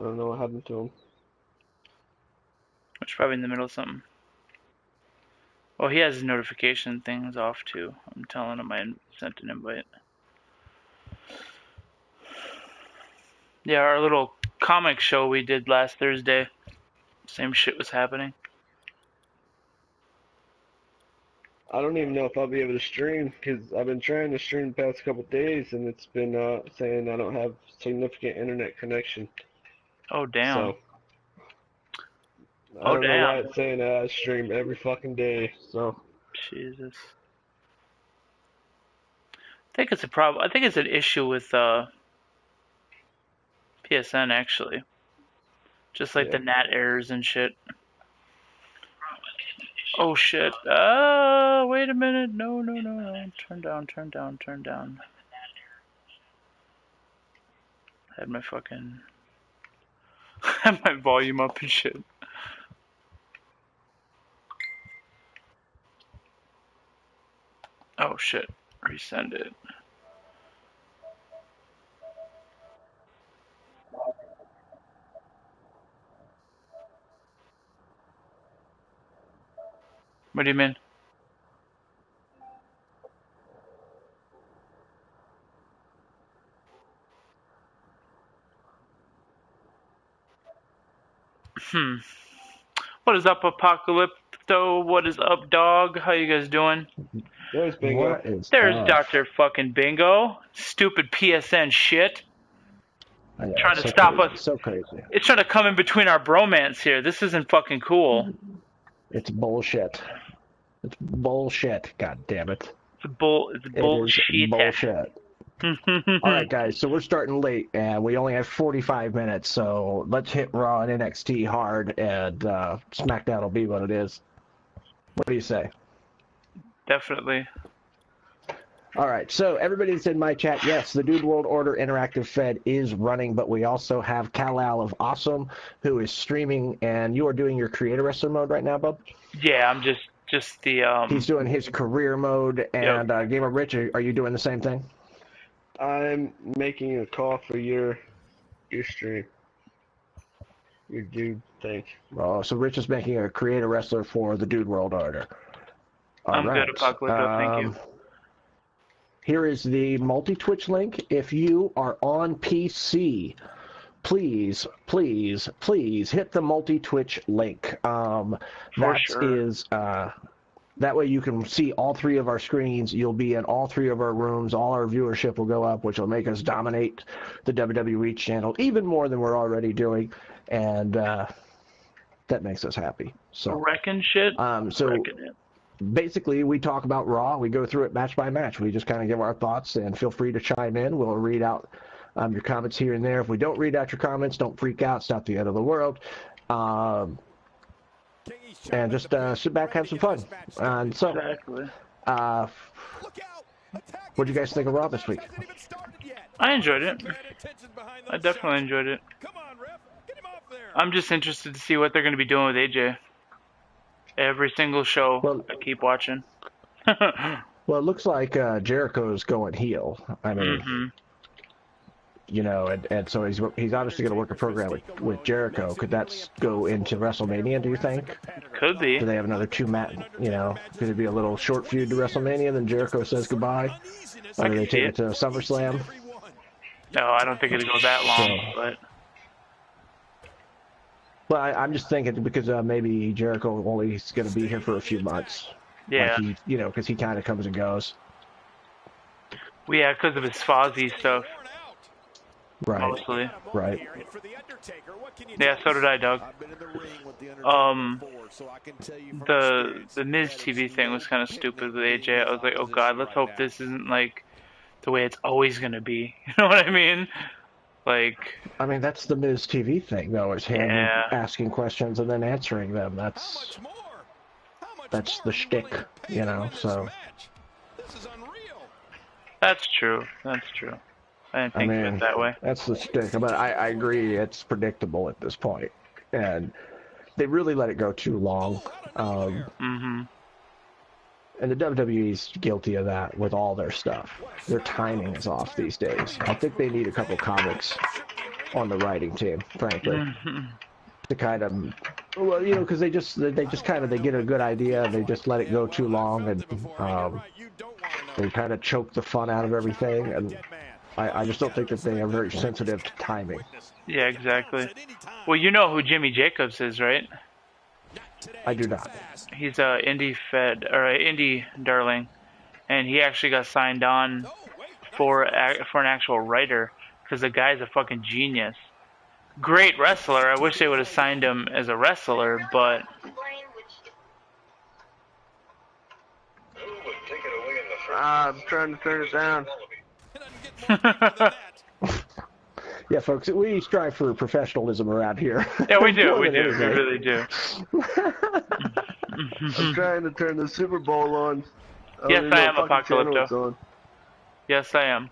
I don't know what happened to him. It's probably in the middle of something. Oh, he has his notification things off too. I'm telling him I sent an invite. Yeah, our little comic show we did last Thursday. Same shit was happening. I don't even know if I'll be able to stream because I've been trying to stream the past couple days and it's been saying I don't have significant internet connection. Oh damn. So I Oh don't know why damn. it's saying that I stream every fucking day. So Jesus. I think it's a problem. I think it's an issue with PSN actually. Just like yeah. the NAT errors and shit. Oh shit. Wait a minute. No, no, no, no. Turn down, turn down, turn down. I had my fucking had my volume up and shit. Oh shit. Resend it. What do you mean? Hmm. What is up, Apocalypto? What is up, dog? How you guys doing? There's Bingo. What is There's up? Dr. fucking Bingo. Stupid PSN shit. I know, Trying it's to so stop crazy, us. so crazy. It's trying to come in between our bromance here. This isn't fucking cool. It's bullshit. It's bullshit. God damn it. It's It is bullshit. bullshit. All right, guys. So we're starting late, and we only have 45 minutes. So let's hit Raw and NXT hard, and SmackDown will be what it is. What do you say? Definitely. All right, so everybody's in my chat. Yes, the Dude World Order Interactive Fed is running, but we also have Kal-El of Awesome, who is streaming, and you are doing your Creator Wrestler mode right now, Bub? Yeah, I'm just the He's doing his career mode, and Yep. Gamer Rich, are you doing the same thing? I'm making a call for your stream. Your dude thing. Oh, so Rich is making a Creator Wrestler for the Dude World Order. All I'm right. good, Apocalypto. Thank you. Here is the multi-Twitch link. If you are on PC, please, please, please hit the multi-Twitch link. For sure. That way you can see all three of our screens. You'll be in all three of our rooms. All our viewership will go up, which will make us dominate the WWE channel even more than we're already doing. And that makes us happy. So, Wrecking shit. Wrecking it. basically, we talk about Raw. We go through it match by match. We just kind of give our thoughts, and feel free to chime in. We'll read out your comments here and there. If we don't read out your comments, don't freak out. It's not the end of the world. And just sit back, have some fun. And so, Exactly. what do you guys think of Raw this week? I enjoyed it. I definitely enjoyed it. I'm just interested to see what they're going to be doing with AJ. Every single show, Well, I keep watching. well, it looks like Jericho's going heel. I mean, you know, and so he's obviously going to work a program with Jericho. Could that go into WrestleMania, do you think? Could be. Do they have another you know, could it be a little short feud to WrestleMania, then Jericho says goodbye? Or do they take it to SummerSlam? No, I don't think it'll go that long, but... Well, I'm just thinking because maybe Jericho only is going to be here for a few months. Yeah. Like you know, because he kind of comes and goes. Well, yeah, because of his Fozzy stuff. Right. Mostly. Right. Yeah, so did I, Doug. The Miz TV thing was kind of stupid with AJ. I was like, oh god, let's hope this isn't like the way it's always gonna be. You know what I mean? Like. I mean, that's the Miz TV thing, though, is him asking questions and then answering them. That's the shtick, you know. So. That's true. That's true. I didn't think of it that way. That's the shtick. But I agree, it's predictable at this point, and they really let it go too long. And the WWE's guilty of that with all their stuff. Their timing is off these days. I think they need a couple comics on the writing team, frankly. Mhm. To kind of, well, because they just kind of they get a good idea, and they just let it go too long, and they kind of choke the fun out of everything, and I just don't think that they are very sensitive to timing. Yeah, exactly. Well, you know who Jimmy Jacobs is, right? I do not. He's a indie fed or a indie darling, and he actually got signed on for an actual writer because the guy's a fucking genius. Great wrestler. I wish they would have signed him as a wrestler, but I'm trying to turn it down. Yeah, folks, we strive for professionalism around here. yeah, we do. More We than do. We anything. really do. I'm trying to turn the Super Bowl on. Yes, don't even I know am, what fucking channel Apocalypto. it's on. Yes, I am.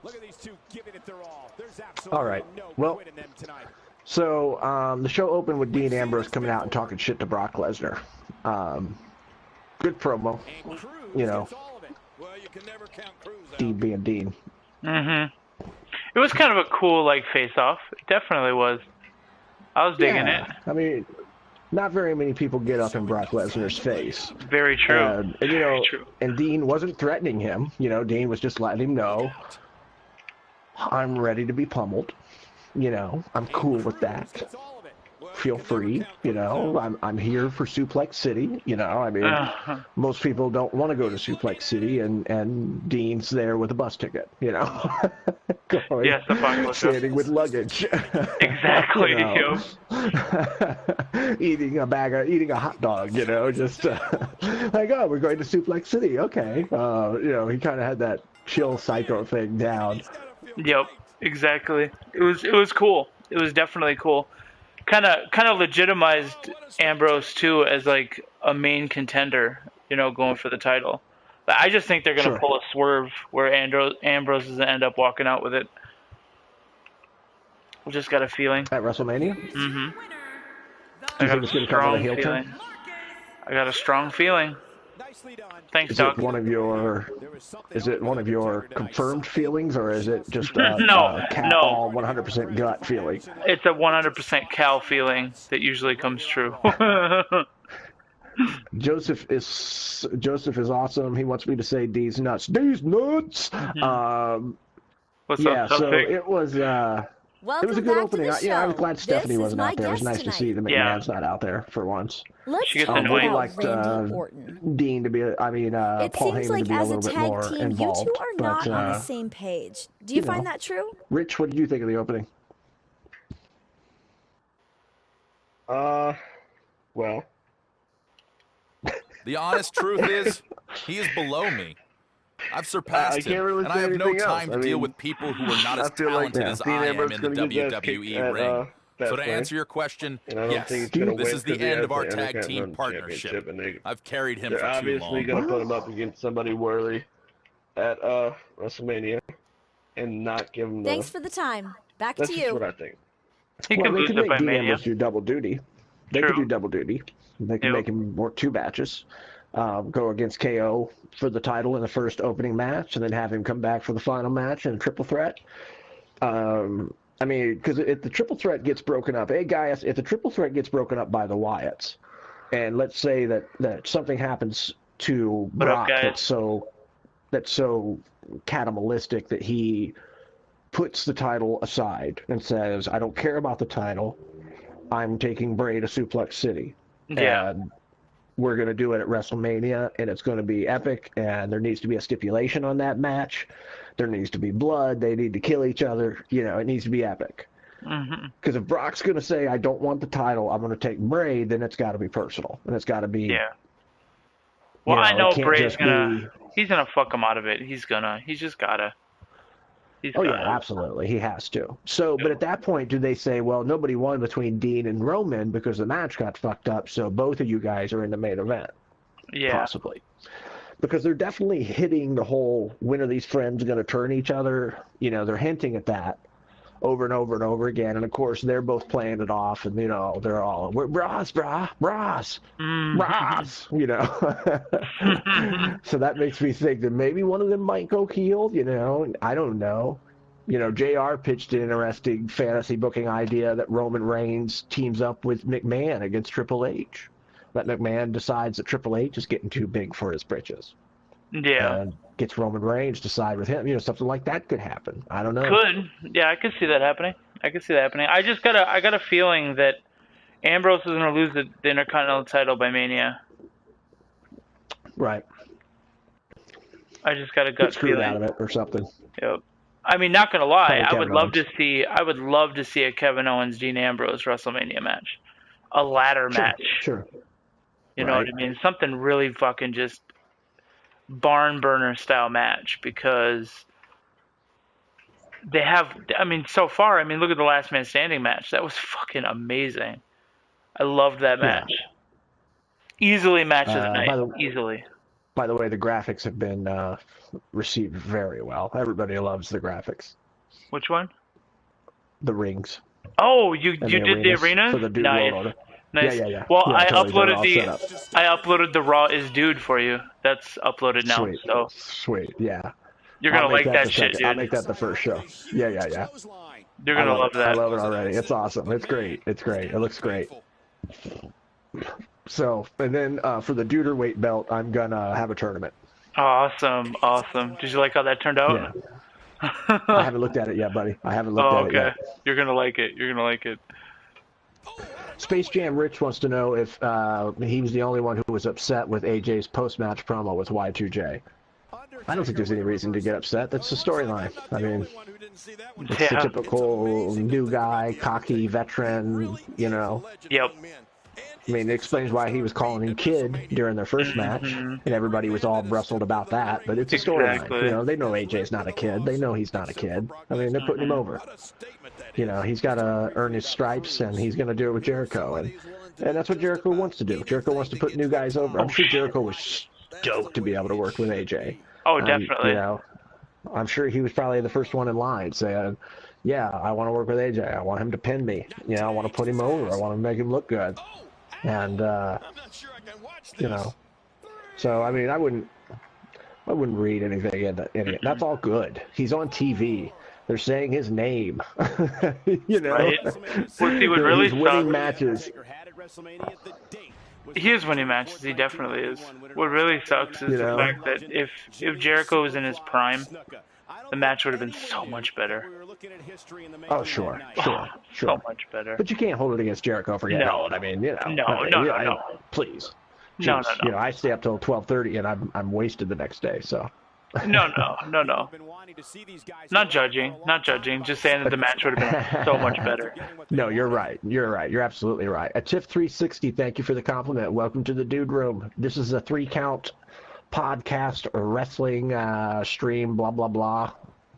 Look at these two giving it their all. There's All right. absolutely no Well, quit in them tonight. So the show opened with Dean Ambrose coming out and talking shit to Brock Lesnar. Good promo, And Cruz you know. gets all of it. Well, you can never count Cruz out. Dean being Dean. It was kind of a cool like face-off. It definitely was. I was digging it. I mean, not very many people get up in Brock Lesnar's face. Very true. And Very true. and Dean wasn't threatening him. Dean was just letting him know, I'm ready to be pummeled. I'm cool with that. Gets all of it. Well, you Feel can never free. count Cruz out. I'm here for Suplex City. I mean, most people don't want to go to Suplex City, and Dean's there with a bus ticket. Going, Yes, Apocalypse. standing with luggage. Exactly. You know. eating a hot dog. Just like, oh, we're going to Suplex City. Okay. He kind of had that chill psycho thing down. Yep, exactly. It was cool. It was definitely cool. Kind of legitimized Ambrose too as like a main contender, going for the title. But I just think they're gonna Sure. pull a swerve where Ambrose is gonna end up walking out with it. I just got a feeling. At WrestleMania? I got think it's gonna come with a heel turn? feeling. I got a strong feeling. Nicely done. Thanks, Is it Doc. one of your There was something Is it one of your confirmed feelings, or is it just No, no. all 100% gut feeling? It's a 100% Cal feeling that usually comes true. Joseph is awesome. He wants me to say D's nuts. D's nuts. What's Yeah. up, So Celtic? it was a Welcome good back opening. to the show. I was glad Stephanie This is wasn't my out there. It was guest nice to see the Yeah. McMahon's not out there for once. Let's She gets talk annoying. about liked, Randy Orton. Dean to be, It Paul seems Heyman like to be a as a little bit tag more team, involved. you two are not but, on the same page. Do you you find know. that true? Rich, what did you think of the opening? Well, The honest truth is, he is below me. I've surpassed I can't him, really and say I have no anything else. time to I deal mean, with people who are not I as feel like talented as Dean I am Ambrose in the gonna get his ass WWE kicked at, ring. So to Fastlane. answer your question, And I don't yes, think he's gonna this win is the 'cause he end has of our the tag team Intercontinental partnership. Championship, and I've carried him they're for too obviously long. gonna put him up against somebody worthy at WrestleMania and not give him the. Thanks for the time. Back That's to just you. what I think. He Well, could they lose could it make by Dean Mania. Ambrose do double duty. They could True. do double duty. They could Yep. make him work 2 matches. Go against KO for the title in the first opening match, and then have him come back for the final match in a triple threat. I mean, because if the triple threat gets broken up, hey guys, if the triple threat gets broken up by the Wyatts, and let's say that something happens to What up, Brock guys? that's so cataclysmic that he puts the title aside and says, I don't care about the title. I'm taking Bray to Suplex City. Yeah. And we're going to do it at WrestleMania, and it's going to be epic, and there needs to be a stipulation on that match. There needs to be blood. They need to kill each other. It needs to be epic. Because if Brock's going to say, I don't want the title, I'm going to take Bray, then it's got to be personal. And it's got to be... Yeah. Well, You know, I know it can't Bray's just gonna. He's gonna fuck him out of it. He's just gotta. He's Oh, gotta. yeah, absolutely. He has to. So, but at that point, do they say, well, nobody won between Dean and Roman because the match got fucked up, so both of you guys are in the main event? Yeah. Possibly. Because they're definitely hitting the whole, when are these friends going to turn each other? They're hinting at that. over and over and over again. And of course, they're both playing it off, and you know, they're all Ross, Ross, you know. So that makes me think that maybe one of them might go heel. You know, I don't know. You know, JR pitched an interesting fantasy booking idea that Roman Reigns teams up with McMahon against Triple H. That McMahon decides that Triple H is getting too big for his britches. Yeah. And gets Roman Reigns to side with him. You know, something like that could happen. I don't know. Could. Yeah, I could see that happening. I got a feeling that Ambrose is going to lose the Intercontinental title by Mania. Right. I just got a Get gut screwed feeling. out of it or something. Yep. I mean, not gonna lie, Probably I would Kevin love to see a Kevin Owens Dean Ambrose WrestleMania match, a ladder match. Sure. You know what Right. I mean? Something really fucking just barn burner style match, because they have. I mean, so far, I mean, look at the Last Man Standing match. That was fucking amazing. I loved that match. Easily match of the night. Easily. By the way, the graphics have been received very well. Everybody loves the graphics. Which one? The rings. Oh, you And did the arena? for the Dude Nice. World Order. Nice. Yeah. Well, Yeah, I totally got it all set up. uploaded the Raw is Dude for you. That's uploaded now. Sweet. So Sweet. Yeah. you're gonna I'll make like that the shit, second. I'll dude. make that the first show. Yeah. You're gonna love I that. love it already. It's awesome. It's great. It looks great. So, and then for the Duder weight belt, I'm gonna have a tournament. Awesome. Did you like how that turned out? Yeah. I haven't looked at it yet, buddy. I haven't looked Oh, at it okay. yet. You're gonna like it. Space Jam Rich wants to know if he was the only one who was upset with AJ's post-match promo with Y2J. I don't think there's any reason to get upset. That's the storyline. I mean, it's the Yeah. typical new guy, cocky veteran, you know. Yep. I mean, it explains why he was calling him kid during their first match, and everybody was all bristled about that. But it's a storyline. Exactly. You know, they know AJ's not a kid. They know he's not a kid. I mean, they're putting him over. You know, he's got to earn his stripes, and he's going to do it with Jericho. And that's what Jericho wants to do. Jericho wants to put new guys over. I'm sure Jericho was stoked to be able to work with AJ. Oh, definitely. You know, I'm sure he was probably the first one in line saying, yeah, I want to work with AJ. I want him to pin me. You know, I want to put him over. I want to make him look good. And, you know, so, I mean, I wouldn't read anything into it. That's all good. He's on TV. They're saying his name. You know? Right. What would really He's winning suck- matches. He is winning matches. He definitely is. What really sucks is You the know? fact that if Jericho was in his prime, the match would have been so much better. Oh, sure. So much better. But you can't hold it against Jericho for getting No. old. I mean, you know. No. Please. No. Jeez. You know, I stay up till 12:30 and I'm wasted the next day, so. No. Not judging. Just saying that the match would have been so much better. No, you're right. You're absolutely right. A Tiff 360, thank you for the compliment. Welcome to the Dude Room. This is a 3-count podcast or wrestling stream, blah, blah, blah.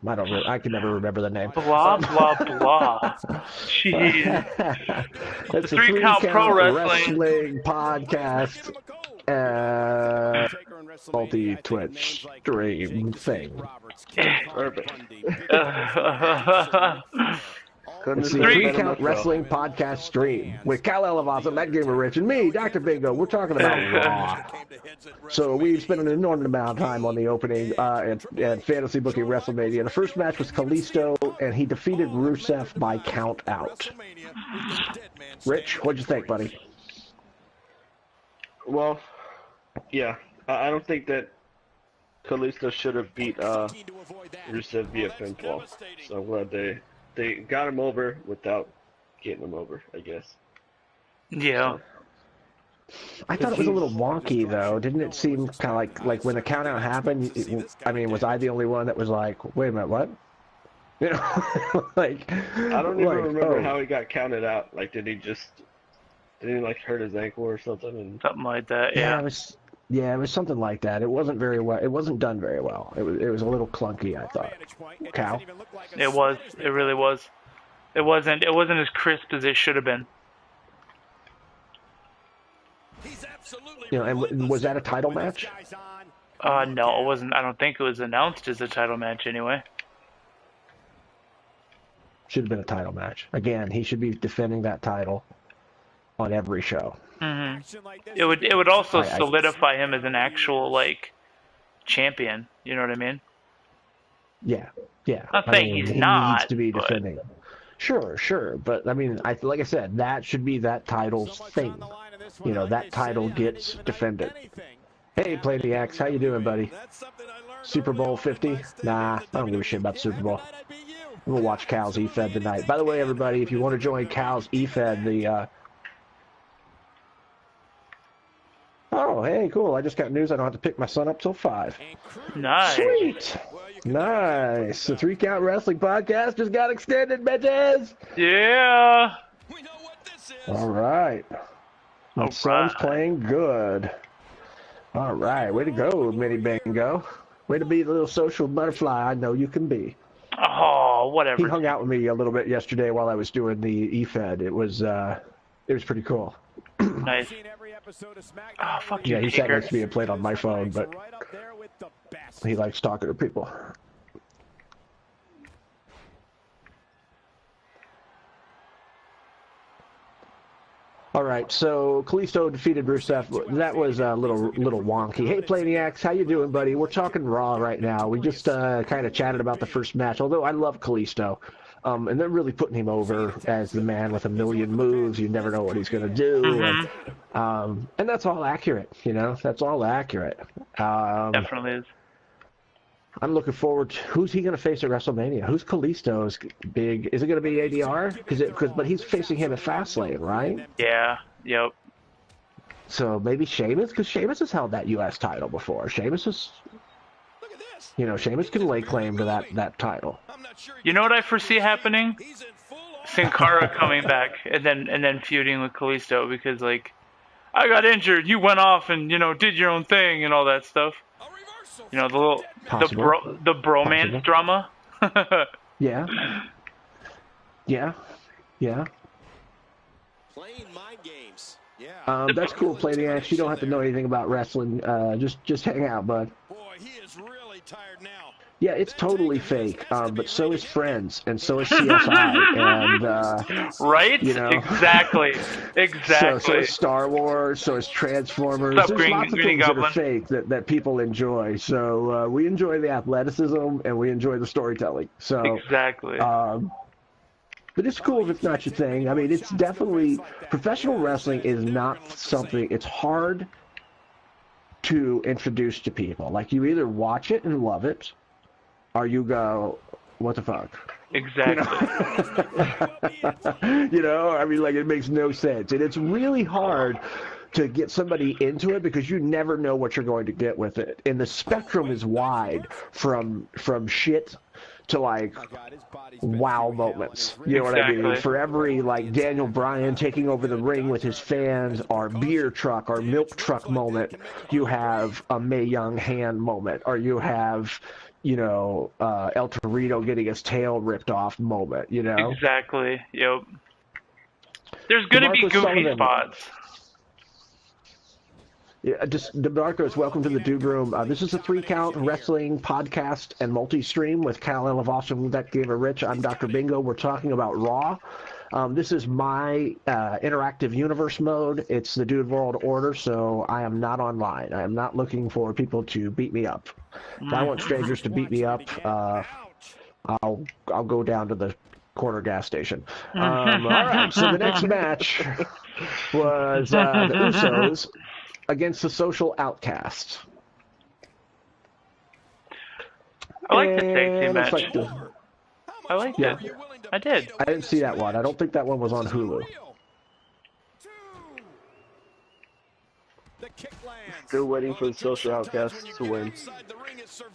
I can never remember the name. Blah blah blah. Jeez. It's a 3-count pro wrestling. podcast multi-Twitch stream thing. Perfect. Couldn't It's have the said it better 3-count myself. wrestling podcast stream with Kyle Elevasa, Matt Gamer Rich, and me, Dr. Bingo. We're talking about Raw. So we spent an enormous amount of time on the opening and fantasy booking WrestleMania. The first match was Kalisto, and he defeated Rusev by count out. Rich, what'd you think, buddy? Well, yeah, I don't think that Kalisto should have beat Rusev via pinfall. So I'm glad they got him over without getting him over, I guess. Yeah. I thought it was a little wonky, though. Didn't it seem kind of like when the count-out happened, was I the only one that was like, wait a minute, what? You know, like... I don't even remember how he got counted out. Like, did he hurt his ankle or something? And Something like that. Yeah, Yeah. it was something like that. It wasn't very well. It wasn't done very well. It was a little clunky, I thought. Cal? It was. It really was. It wasn't as crisp as it should have been. You know, and was that a title match? No, it wasn't. I don't think it was announced as a title match anyway. Should have been a title match. Again, he should be defending that title on every show. Action like this It would also I- solidify him as an actual like champion. You know what I mean? Yeah, yeah. Not I saying mean, he's he not, needs to be but- defending. Sure, but I mean, like I said, that should be that title's so much thing. on the line in this one. You know, Like that they title say, gets anything defended. anything. Hey, Play the Axe, how you doing, buddy? That's something I learned Super Bowl early on in 50? my stay Nah, in the I don't give a shit about the WWE. Super Bowl. Tonight I beat you. I'm gonna watch Cal's E-Fed tonight. By the way, everybody, if you want to join Cal's E-Fed, Oh, hey, cool. I just got news. I don't have to pick my son up till 5. Nice. Sweet. Nice. The 3 Count Wrestling Podcast just got extended, bitches. Yeah. We know what this is. All right. My All son's right. playing good. All right. Way to go, Mini Bingo. Way to be the little social butterfly I know you can be. Oh, He whatever. hung out with me a little bit yesterday while I was doing the E-Fed. It was pretty cool. Nice. Seen every episode of SmackDown Oh, fuck where you, Yeah, he sat Taker. next to me and played on my phone, but right up there with the best. he likes talking to people. All right, so Kalisto defeated Rusev. That was a little wonky. Hey, Planiacs, how you doing, buddy? We're talking Raw right now. We just kind of chatted about the first match, although I love Kalisto. And they're really putting him over as the man with a million moves. You never know what he's going to do. And that's all accurate, you know? That's all accurate. Definitely is. I'm looking forward to who's he going to face at WrestleMania? Who's Kalisto's big? Is it going to be ADR? But he's facing him at Fastlane, right? Yeah. Yep. So maybe Sheamus, because Sheamus has held that U.S. title before. Sheamus is, Look at this. Sheamus can lay claim to that title. I'm not sure You know what I foresee happening? he's in full on. Sin Cara coming back and then feuding with Kalisto because like I got injured, you went off and did your own thing and all that stuff. A reversal. The little Possible. the bromance drama. Yeah. Yeah. Yeah. Playing mind games. Yeah. That's cool, Planiacs. You don't have to know anything about wrestling. Just hang out, bud. Boy, he is really tired now. Yeah, it's totally fake, but so is Friends, and so is CSI, and, Right? Exactly. so is Star Wars, so is Transformers. What's up, There's Green- lots of Green things that are Goblin? fake that people enjoy. So we enjoy the athleticism, and we enjoy the storytelling. So, Exactly. but it's cool if it's not your thing. I mean, it's definitely, professional wrestling is not something, it's hard to introduce to people. Like, you either watch it and love it, or you go, what the fuck? Exactly. I mean, like, it makes no sense. And it's really hard to get somebody into it because you never know what you're going to get with it. And the spectrum is wide from shit to, like, wow moments. You know what I mean? Exactly. For every, like, Daniel Bryan taking over the ring with his fans, or beer truck or milk truck moment, you have a Mae Young hand moment, or you have, El Torito getting his tail ripped off moment, Exactly. Yep. There's gonna be DeMarcus goofy Sullivan. spots. Yeah, just DeMarcos, welcome to the Dude Room. This is a 3 Count Wrestling podcast and multi-stream with Cal Elevation, That Gamer Rich. I'm Dr. Bingo. We're talking about Raw. This is my interactive universe mode. It's the Dude World Order, so I am not online. I am not looking for people to beat me up. If I want strangers to beat me up, I'll go down to the corner gas station. All right, so the next match was the Usos against the Social Outcasts. I like the tag team And match. it's like I liked Yeah. it. I did. I didn't see that one. I don't think that one was on Hulu. The kick lands. Still waiting for the Social Outcasts to win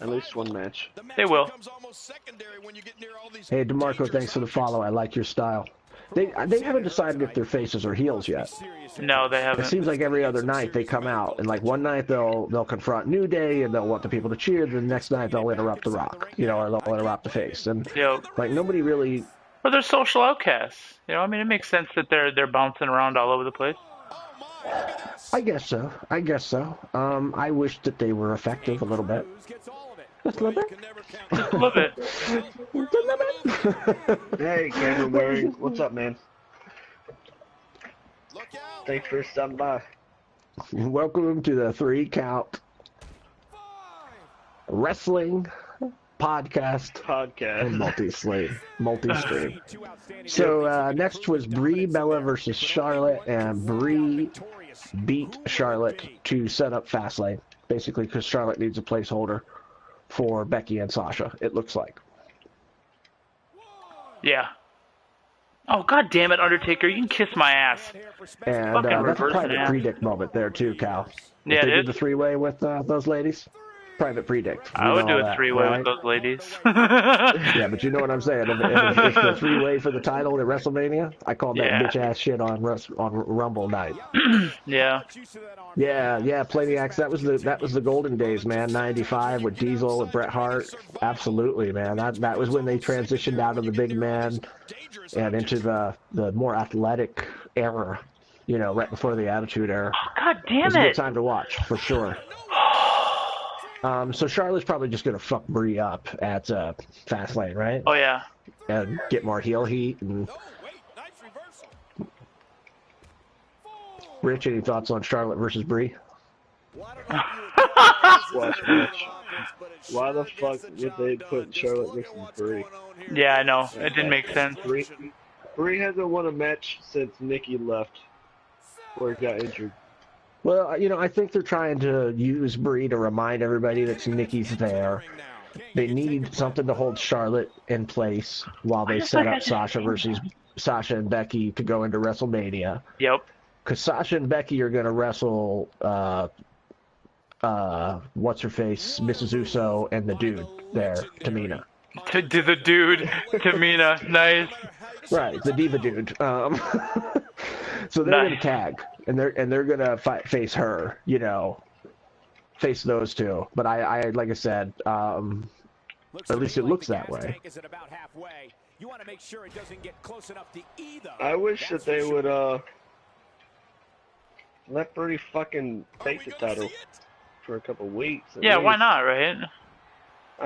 at least one match. They will. Hey, DeMarco, thanks for the follow. I like your style. They haven't decided if they're faces or heels yet. No, they It haven't. seems like every other night they come out, and like one night they'll confront New Day and they'll want the people to cheer. The next night they'll interrupt The Rock, or they'll interrupt the face, and Yep. like nobody really. Well, they're social outcasts. I mean, it makes sense that they're bouncing around all over the place. I guess so. I wish that they were effective a little bit. Just a little bit. Love it. Hey, Cameron Waring, what's up, man? Look out. Thanks for stopping by. Welcome to the 3 Count Wrestling Podcast and Podcast. multi-stream. So next was Brie Bella versus Charlotte, and Brie beat Charlotte to set up Fastlane, basically because Charlotte needs a placeholder for Becky and Sasha, it looks like. Yeah. Oh, god damn it, Undertaker, you can kiss my ass. And Fucking that's a reverse private it, yeah. predict moment there too, Cal. Yeah, If they it did the is. 3-way with those ladies, private predict. I You would know do a that, 3-way right? with those ladies. Yeah, but you know what I'm saying. If the 3-way for the title at WrestleMania, I called that Yeah. bitch ass shit on Rumble night. Yeah. Yeah, Plainiacs. That was the golden days, man. '95 with Diesel and Bret Hart. Absolutely, man. That was when they transitioned out of the big man and into the more athletic era. You know, right before the Attitude Era. God It damn was a good it. time to watch for sure. So Charlotte's probably just gonna fuck Brie up at Fastlane, right? Oh, yeah. And get more heel heat. And Oh, wait. Nice reversal. Rich, any thoughts on Charlotte versus Brie? Well, I don't know if you would call this Watch a match. offense, but it Why the sure fuck gets the would job they done. put Just Charlotte look at versus what's Brie? going on here. Yeah, I know. It didn't make sense. Brie hasn't won a match since Nikki left, or got injured. Well, you know, I think they're trying to use Brie to remind everybody that Nikki's there. They need something to hold Charlotte in place while they just set like I up just- Sasha versus Sasha and Becky to go into WrestleMania. Yep. Because Sasha and Becky are going to wrestle, what's her face, Mrs. Uso and the dude there, Tamina. To do the dude, Tamina. Nice. Right, the Diva dude. So they're going to tag, and they're going to face her, you know, face those two. But I like I said, at least it looks that way. I wish that they would let Brie fucking take the title for a couple weeks. at Yeah, why least. not, right?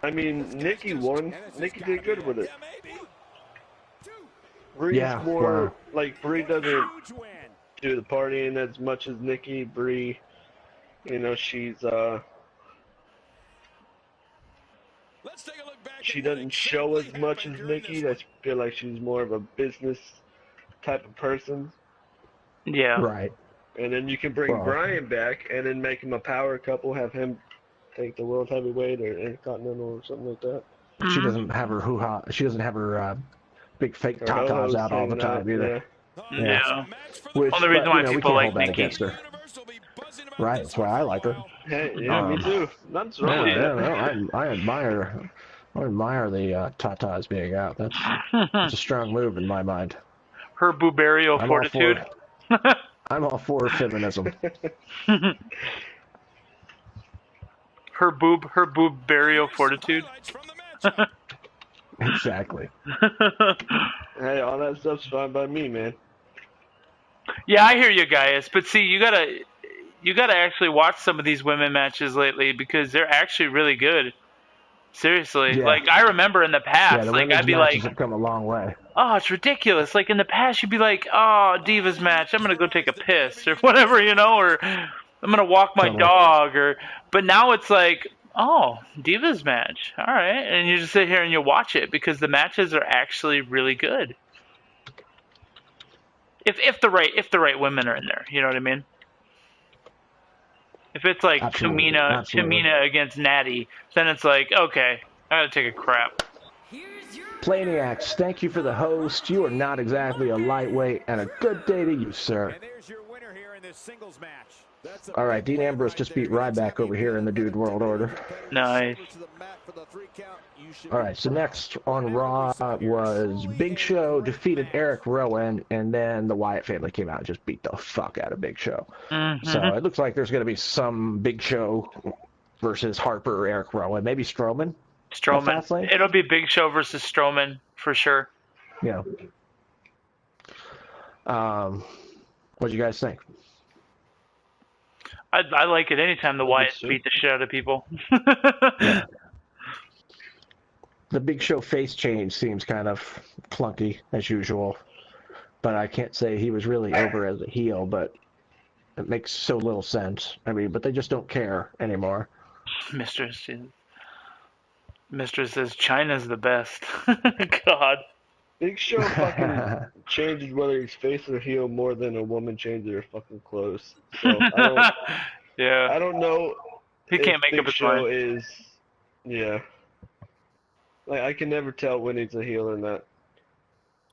I mean, Nikki won. Nikki did good with it. Brie's Yeah, more wow. like Brie doesn't do the partying as much as Nikki. Brie, you know, she doesn't show as much as Nikki. I feel like she's more of a business type of person. Yeah. Right. And then you can bring Well- Bryan back and then make him a power couple, have him take the world heavyweight or intercontinental or something like that. She doesn't have her hoo-ha. She doesn't have her big fake Her tatas ho-hos out all the hanging out, time either. Yeah. Which, Only reason but, why you know, we people can't like hold that Nikki. against her. Right, that's why I like her. Hey, yeah, me Um, too. Nothing's wrong with Yeah, that. no, I admire the tatas being out. That's a strong move in my mind. Her boobario I'm all fortitude. I'm all for feminism. Her boobario fortitude. Exactly. Hey, all that stuff's fine by me, man. Yeah, I hear you guys, but see, you gotta actually watch some of these women matches lately because they're actually really good. Seriously, Yeah. like I remember in the past, Yeah, the like women's I'd be matches like, have come a long way. oh, it's ridiculous. Like in the past, you'd be like, oh, Divas match, I'm gonna go take a piss or whatever, you know, or I'm gonna walk my Totally. dog, or. But now it's like, oh, Divas match, all right, and you just sit here and you watch it because the matches are actually really good. If the right women are in there, you know what I mean. If it's like Absolutely, Tamina absolutely. against Natty, then it's like, okay, I gotta take a crap. Plainiacs, thank you for the host. You are not exactly a lightweight, and a good day to you, sir. And there's your winner here in this singles match. All right, Dean Ambrose just beat Ryback over here in the Dude World Order. Nice. All right, so next on Raw was Big Show defeated Eric Rowan, and then the Wyatt family came out and just beat the fuck out of Big Show. So it looks like there's going to be some Big Show versus Harper or Eric Rowan, maybe Strowman. Strowman. Fastlane? It'll be Big Show versus Strowman for sure. You know. What do you guys think? I like it anytime the Wyatts sure. beat the shit out of people. The Big Show face change seems kind of clunky as usual, but I can't say he was really over as a heel. But it makes so little sense. I mean, but they just don't care anymore. Mistress says China's the best. God. Big Show fucking changes whether he's face or heel more than a woman changes her fucking clothes. So Yeah. I don't know. He can't make Big up his Show mind. is, yeah. Like I can never tell when he's a heel or not.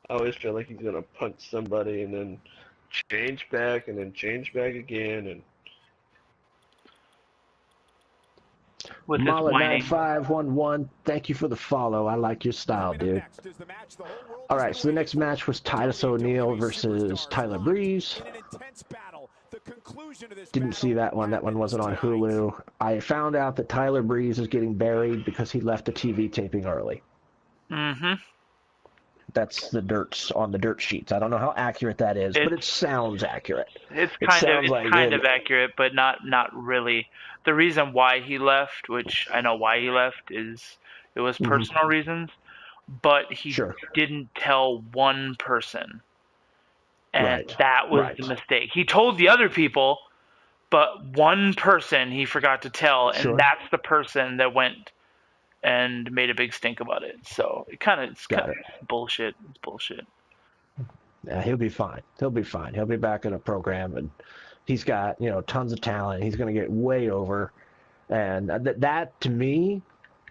I always feel like he's gonna punch somebody and then change back and then change back again and. With his whining. Mala9511, thank you for the follow. I like your style, dude. All right, so the next match was Titus O'Neil versus Tyler Breeze. Didn't see that one. That one wasn't on Hulu. I found out that Tyler Breeze is getting buried because he left a TV taping early. Mm-hmm. That's the dirt on the dirt sheets. I don't know how accurate that is, but it sounds accurate. It's It kind sounds like it. of accurate, but not really. The reason why he left, which I know why he left, is it was personal reasons, but he Sure. didn't tell one person. And Right. that was Right. the mistake. He told the other people, but one person he forgot to tell, and Sure. that's the person that went and made a big stink about it. So it's kind of bullshit. It's bullshit. Yeah, he'll be fine. He'll be fine. He'll be back in a program, and he's got, tons of talent. He's going to get way over, and that to me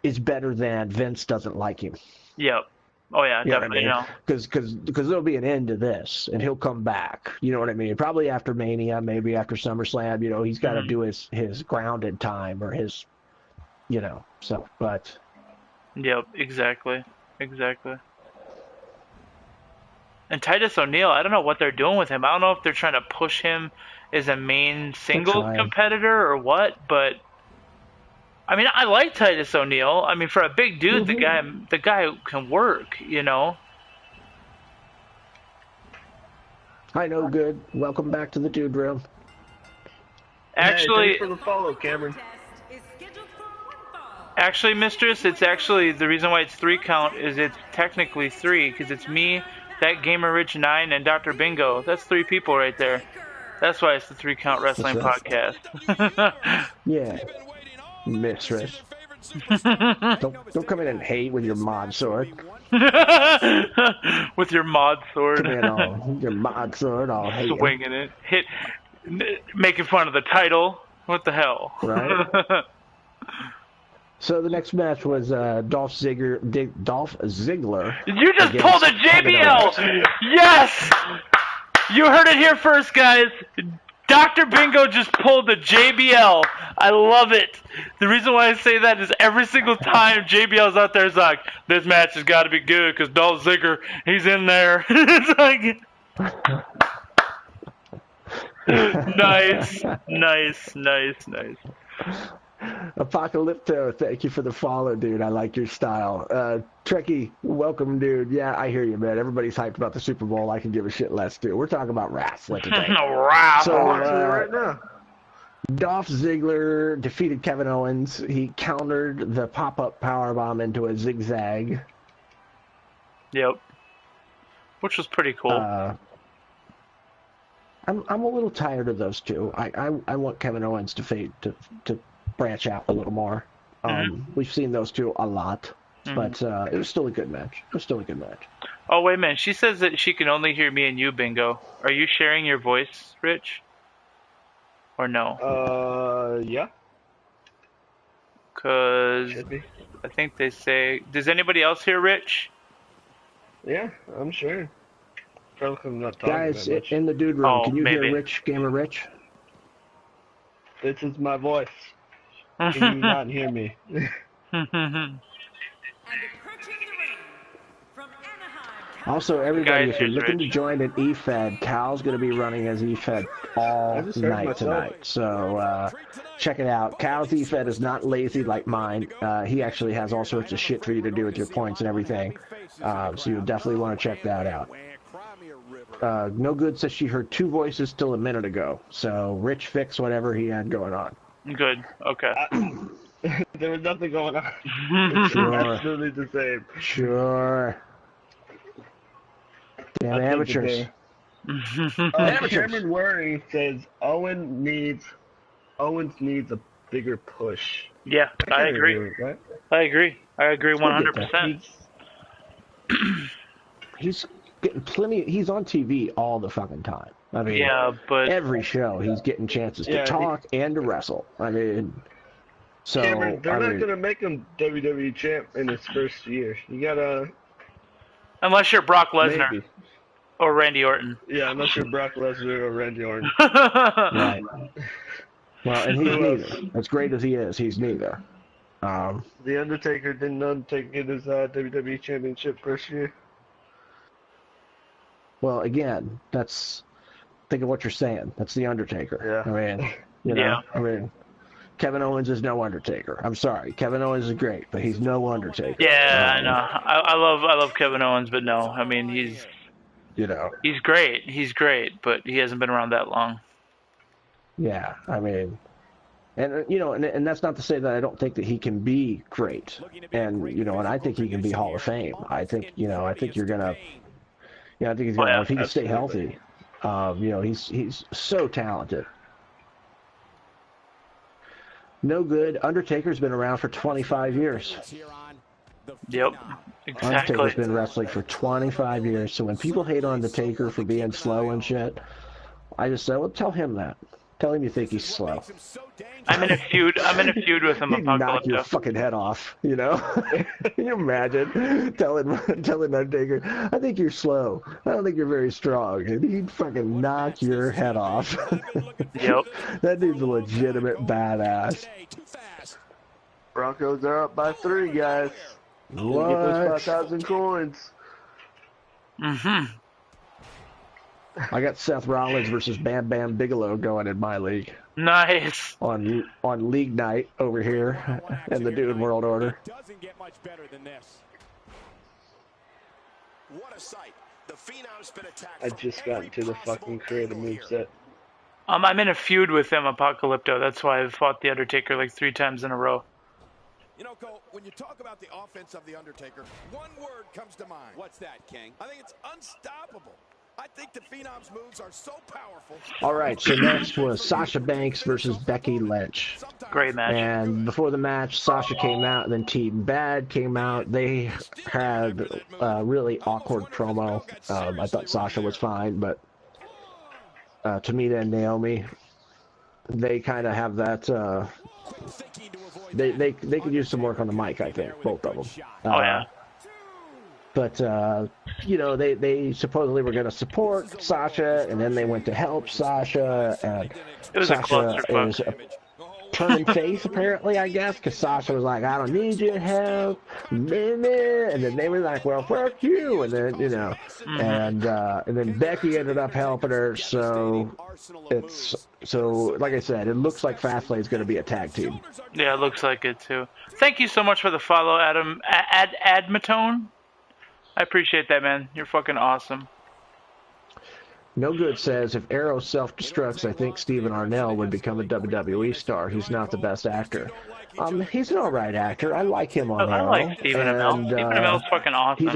is better than Vince doesn't like him. Yep. Oh yeah, You know what I definitely. mean? Because there'll be an end to this, and he'll come back. You know what I mean? Probably after Mania, maybe after SummerSlam. He's got to do his grounded time or his, So, but Yep. Exactly. And Titus O'Neil, I don't know what they're doing with him. I don't know if they're trying to push him as a main singles trying. competitor or what, but I mean, I like Titus O'Neil. I mean, for a big dude, the guy can work, I know good. Welcome back to the Dude Room. Actually, Hey, thanks for the follow, Cameron. Actually, Mistress, it's actually the reason why it's 3 count is it's technically 3 because it's me, that Gamer Rich 9, and Dr. Bingo. That's 3 people right there. That's why it's the 3 count wrestling That's podcast. Yeah, Mistress. Don't come in and hate with your mod sword. With your mod sword. Come in all your mod sword, all hating. Swinging it. Making fun of the title. What the hell? Right. So the next match was Dolph Ziggler. You just against pulled a Kevin Owens. JBL! Yes! You heard it here first, guys. Dr. Bingo just pulled the JBL. I love it. The reason why I say that is every single time JBL's out there, it's like, this match has got to be good because Dolph Ziggler, he's in there. It's like... Nice. Apocalypto, thank you for the follow, dude. I like your style. Trekkie, welcome, dude. Yeah, I hear you, man. Everybody's hyped about the Super Bowl. I can give a shit less, too. We're talking about wrestling today. So, Right now. Dolph Ziggler defeated Kevin Owens. He countered the pop-up powerbomb into a zigzag. Yep. Which was pretty cool. I'm a little tired of those two. I want Kevin Owens to branch out a little more. We've seen those two a lot, but it was still a good match. Oh, wait a minute. She says that she can only hear me and you, Bingo. Are you sharing your voice, Rich? Or no? Yeah. Because Should be. I think they say... Does anybody else hear Rich? Yeah, I'm sure. Probably 'cause I'm not talking Guys, that much. in the dude room, Oh, can you maybe. hear Rich, Gamer Rich? This is my voice. Can you not hear me? Also, everybody, Guys, if you're here's looking to Rich. join an EFED, Cal's going to be running as EFED all I just heard night myself. tonight. So check it out. Cal's EFED is not lazy like mine. He actually has all sorts of shit for you to do with your points and everything. So you definitely want to check that out. No Good says she heard 2 voices till a minute ago. So Rich fixed whatever he had going on. Good. Okay. There was nothing going on. It's Sure. absolutely the same. Sure. Damn I think amateurs. that Amateurs. Cameron Waring says Owens needs a bigger push. Yeah, I agree. Right? I agree. I agree We'll get there. 100%. He's getting plenty. He's on TV all the fucking time. I mean, Yeah, but every show he's getting chances Yeah, to talk and to wrestle. I mean, so Cameron, they're I not mean, gonna make him WWE champ in his first year. You gotta unless you're Brock Lesnar maybe. or Randy Orton. Yeah, unless you're Brock Lesnar or Randy Orton. right. Well, and he's Who else? neither. As great as he is, he's neither. The Undertaker didn't undertake his WWE championship first year. Well, again, think of what you're saying. That's the Undertaker. Yeah. I mean, you know, Yeah. I mean, Kevin Owens is no Undertaker. I'm sorry, Kevin Owens is great, but he's no Undertaker. Yeah, I know. I love Kevin Owens, but no, I mean You know. he's great. He's great, but he hasn't been around that long. Yeah, I mean, and you know, and that's not to say that I don't think that he can be great, and you know, and I think he can be Hall of Fame. I think you're gonna, I think he's gonna, yeah, if he can stay absolutely. healthy, you know, he's so talented. No good. Undertaker's been around for 25 years. Yep, exactly. Undertaker's been wrestling for 25 years. So when people hate on the Taker for being slow and shit, I just say, well, tell him that. Tell him you think he's slow. I'm in a feud with him. He'd knock your Apocalypto. fucking head off, you know? Can you imagine telling Undertaker, I think you're slow. I don't think you're very strong. And he'd fucking knock your head off. Yep. That dude's a legitimate badass. Broncos are up by 3, guys. Get those What? 5,000 coins. I got Seth Rollins versus Bam Bam Bigelow going in my league. Nice. On league night over here in the Dude World Order. Doesn't get much better than this. What a sight. The Phenom's been attacked. I just got into the fucking creative moveset. I'm in a feud with him, Apocalypto. That's why I've fought the Undertaker like 3 times in a row. You know, Cole, when you talk about the offense of The Undertaker, one word comes to mind. What's that, King? I think it's unstoppable. I think the Phenom's moves are so powerful. All right, so next was Sasha Banks versus Becky Lynch. Great match. And before the match, Sasha came out, and then Team Bad came out. They had a really awkward promo. I thought Sasha was fine, but Tamina and Naomi, they kind of have that. They could use some work on the mic, I think, both of them. Oh yeah. But, you know, they supposedly were going to support Sasha, and then they went to help Sasha, and It was a Sasha clusterfuck. is turning face, apparently, I guess, because Sasha was like, I don't need your help, and then they were like, well, fuck you, and then, you know, and then Becky ended up helping her, so like I said, it looks like Fastlane is going to be a tag team. Yeah, it looks like it too. Thank you so much for the follow, Adam. Admatone. I appreciate that, man. You're fucking awesome. No Good says, if Arrow self-destructs, I think Steven Arnell would become a WWE star. He's not the best actor. He's an alright actor. I like him on I Arrow. like Stephen Amell. Stephen Amell's fucking awesome. He's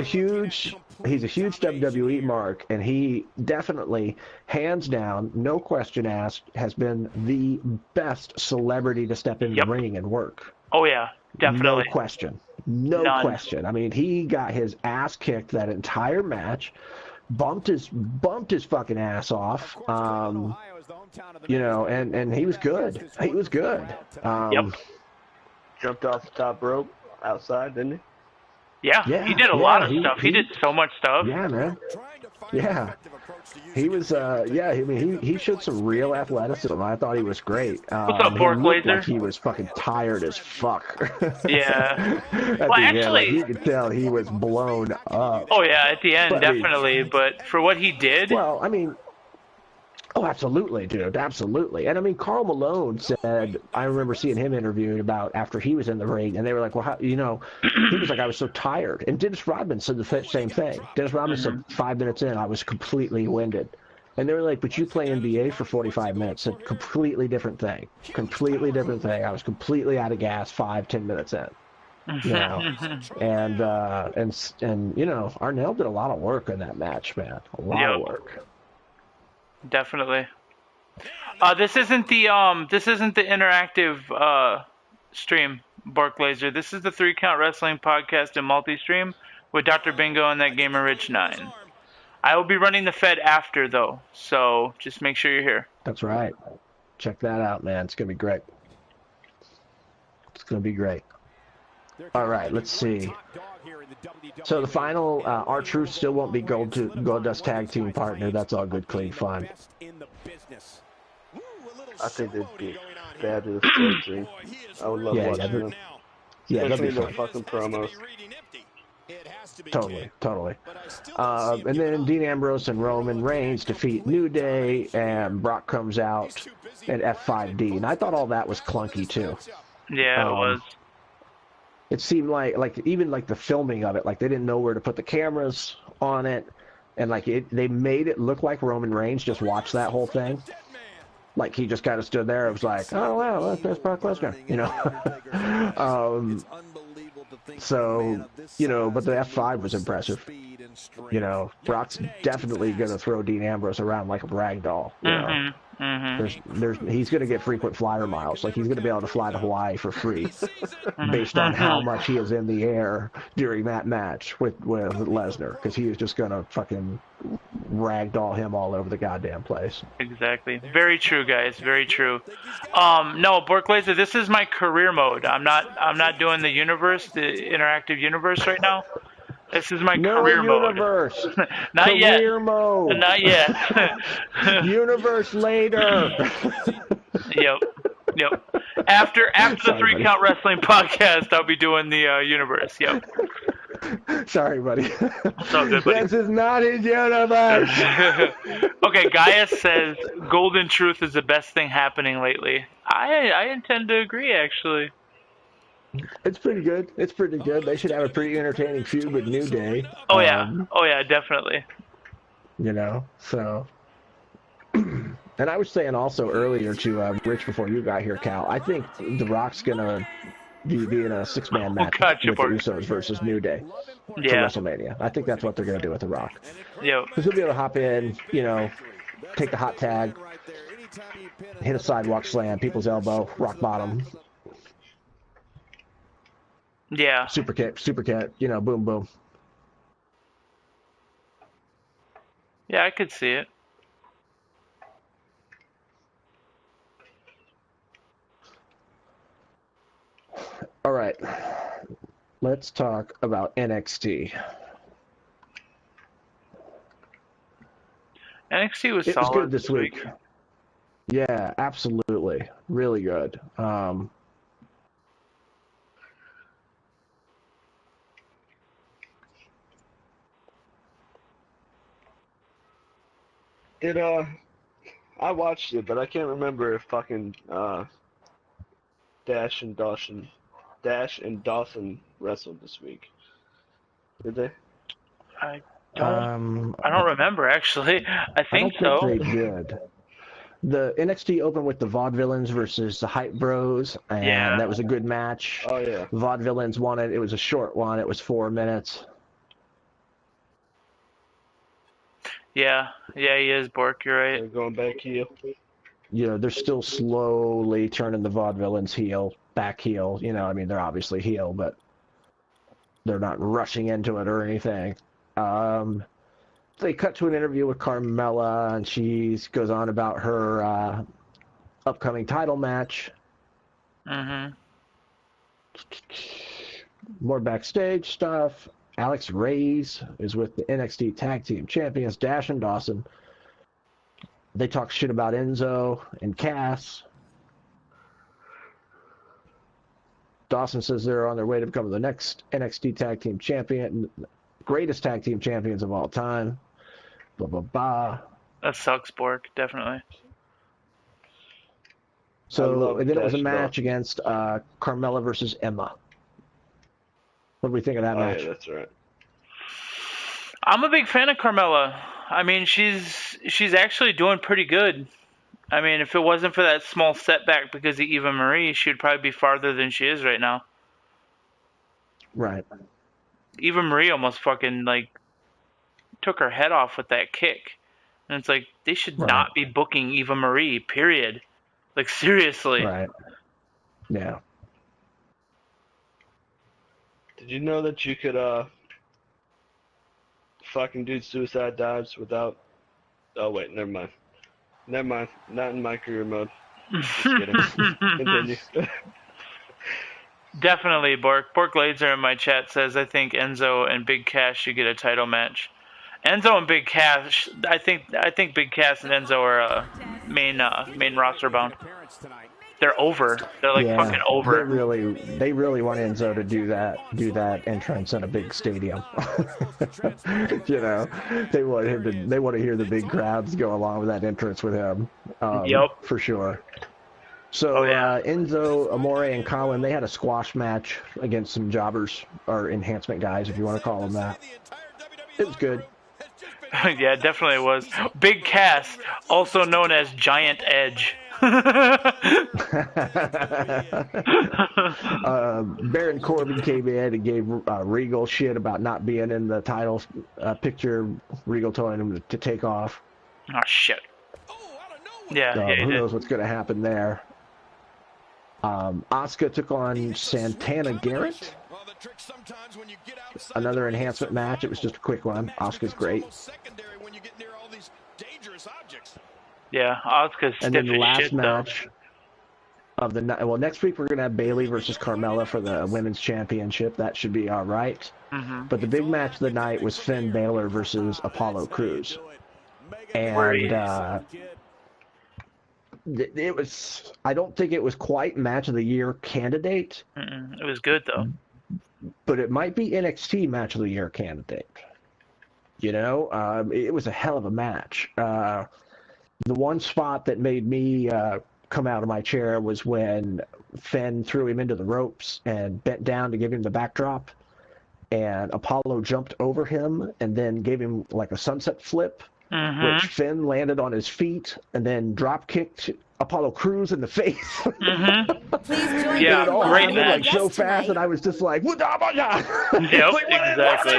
a huge WWE mark, and he definitely, hands down, no question asked, has been the best celebrity to step in the ring and work. Oh yeah, definitely. No question. No None. question. I mean, he got his ass kicked that entire match, bumped his fucking ass off. You know, and he was good. He was good. Jumped off the top rope outside, didn't he? Yeah, he did a lot of stuff. He did so much stuff. Yeah, man. Yeah. He was, I mean, he showed some real athleticism. I thought he was great. What's up, Pork he looked Laser? like he was fucking tired as fuck. Yeah. Well, actually, you could tell he was blown up. Oh yeah, at the end, But, I mean, definitely. But for what he did, well, I mean, oh, absolutely, dude, absolutely. And I mean, Karl Malone said, I remember seeing him interviewed about after he was in the ring, and they were like, well, how, you know, he was like, I was so tired. And Dennis Rodman said the same thing. Dennis Rodman said 5 minutes in, I was completely winded. And they were like, but you play NBA for 45 minutes. A completely different thing. Completely different thing. I was completely out of gas 5-10 minutes in. You know, and you know, Arnell did a lot of work in that match, man. A lot of work. Definitely. This isn't the interactive stream, Bork Laser. This is the 3 Count Wrestling podcast and multi-stream with Dr. Bingo and that Gamer Rich 9. I will be running the Fed after though, so just make sure you're here. That's right. Check that out, man. It's gonna be great. It's gonna be great. All right, let's see. So the final, R-Truth still won't be Goldust tag team partner. That's all good, clean fun. I think they'd be fabulous tag team. I would love watching them. Yeah, that'd be Especially fun. the fucking promos. Totally. And then Dean Ambrose and Roman Reigns defeat New Day, and Brock comes out at F5D. And I thought all that was clunky too. Yeah, it was. It seemed like even like the filming of it, like they didn't know where to put the cameras on it, and like they made it look like Roman Reigns just watched that whole thing. Like he just kind of stood there. It was like, oh wow, that's Brock Lesnar, you know. So, you know, but the F5 was impressive. You know, Brock's definitely going to throw Dean Ambrose around like a rag doll. You know? He's going to get frequent flyer miles. Like he's going to be able to fly to Hawaii for free, based on how much he is in the air during that match with Lesnar, because he is just going to fucking ragdoll him all over the goddamn place. Exactly. Very true, guys. Very true. No, Bork Laser, this is my career mode. I'm not doing the universe, the interactive universe right now. This is my career universe. mode. Not yet. Career mode. Not yet. Universe later. Yep. After the 3 Count Wrestling podcast, I'll be doing the universe. Yep. Sorry, buddy. It's all good, buddy. This is not his universe. Okay, Gaius says Golden Truth is the best thing happening lately. I intend to agree, actually. It's pretty good. They should have a pretty entertaining feud with New Day. Oh yeah, definitely. You know, so. And I was saying also earlier to Rich before you got here, Cal, I think The Rock's gonna be in a 6-man match with the Usos versus New Day for WrestleMania. I think that's what they're gonna do with The Rock. Yeah. Because he'll be able to hop in, you know, take the hot tag, hit a sidewalk slam, people's elbow, rock bottom. Yeah. Super kick, you know, boom, boom. Yeah, I could see it. All right. Let's talk about NXT. NXT was It solid was good this week. Yeah, absolutely. Really good. I watched it, but I can't remember if fucking Dash and Dawson wrestled this week. Did they? I don't remember, actually. I think so. They did. The NXT opened with the Vaudevillains versus the Hype Bros, and that was a good match. Oh yeah. Vaudevillains won it. It was a short one. It was 4 minutes. Yeah, he is, Bork, you're right. They're going back heel. You know, they're still slowly turning the Vaudevillains back heel. You know, I mean, they're obviously heel, but they're not rushing into it or anything. They cut to an interview with Carmella, and she goes on about her upcoming title match. Mm-hmm. More backstage stuff. Alex Reyes is with the NXT Tag Team Champions, Dash and Dawson. They talk shit about Enzo and Cass. Dawson says they're on their way to become the next NXT Tag Team Champion, greatest Tag Team Champions of all time. Blah, blah, blah. That sucks, Bork, definitely. So, and then it was a match against Carmella versus Emma. What do we think of that match? Yeah, that's right. I'm a big fan of Carmella. I mean, she's actually doing pretty good. I mean, if it wasn't for that small setback because of Eva Marie, she would probably be farther than she is right now. Right. Eva Marie almost fucking like took her head off with that kick. And it's like, they should not be booking Eva Marie, period. Like, seriously. Right. Yeah. Did you know that you could fucking do suicide dives without? Oh wait, never mind. Never mind. Not in my career mode. Just kidding. Continue. Definitely, Bork. Bork Laser in my chat says, I think Enzo and Big Cass should get a title match. Enzo and Big Cass, I think Big Cass and Enzo are main roster bound. They're over. They're like fucking over. They really want Enzo to do that entrance in a big stadium. You know, they want to hear the big crowds go along with that entrance with him. Yep, for sure. So Enzo, Amore, and Colin, they had a squash match against some jobbers or enhancement guys, if you want to call them that. It was good. Yeah, it definitely was. Big Cass, also known as Giant Edge. Baron Corbin came in and gave Regal shit about not being in the title picture. Regal told him to take off. Oh, shit. Yeah, so who knows what's going to happen there. Asuka took on Santana Garrett. Another enhancement match. It was just a quick one. Asuka's great. Yeah, Asuka's stiff as shit, and then the last match of the night. Well, next week we're going to have Bayley versus Carmella for the Women's Championship. That should be all right. But the big match of the night was Finn Balor versus Apollo Crews. And it was, I don't think it was quite match of the year candidate. It was good though. But it might be NXT match of the year candidate. You know, it was a hell of a match. The one spot that made me come out of my chair was when Finn threw him into the ropes and bent down to give him the backdrop, and Apollo jumped over him and then gave him like a sunset flip, which Finn landed on his feet and then drop kicked Apollo Crews in the face. Please join yeah, great match. Like so fast, and I was just like, "What? Oh my god!" Yep, like, exactly.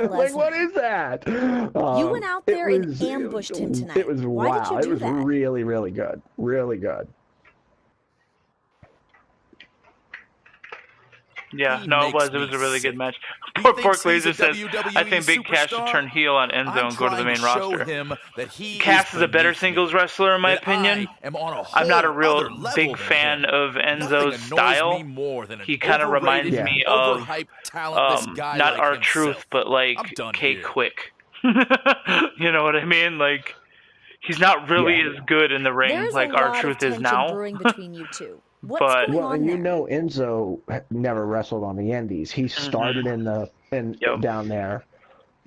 Like, what is that? You went out there and ambushed him tonight. It was Why did you do it was that? really, really good. Really good. Yeah, no, it was a really good match. Pork Laser says, I think Big Cass should turn heel on Enzo and go to the main roster. Cass is a better singles wrestler, in my opinion. I'm not a real big fan of Enzo's style. He kind of reminds me of, not R-Truth, but like K-Quick. You know what I mean? Like, he's not really as good in the ring like R-Truth is now. Brewing between you two. What's But going Well, on and you there? know Enzo never wrestled on the Indies. He started down there.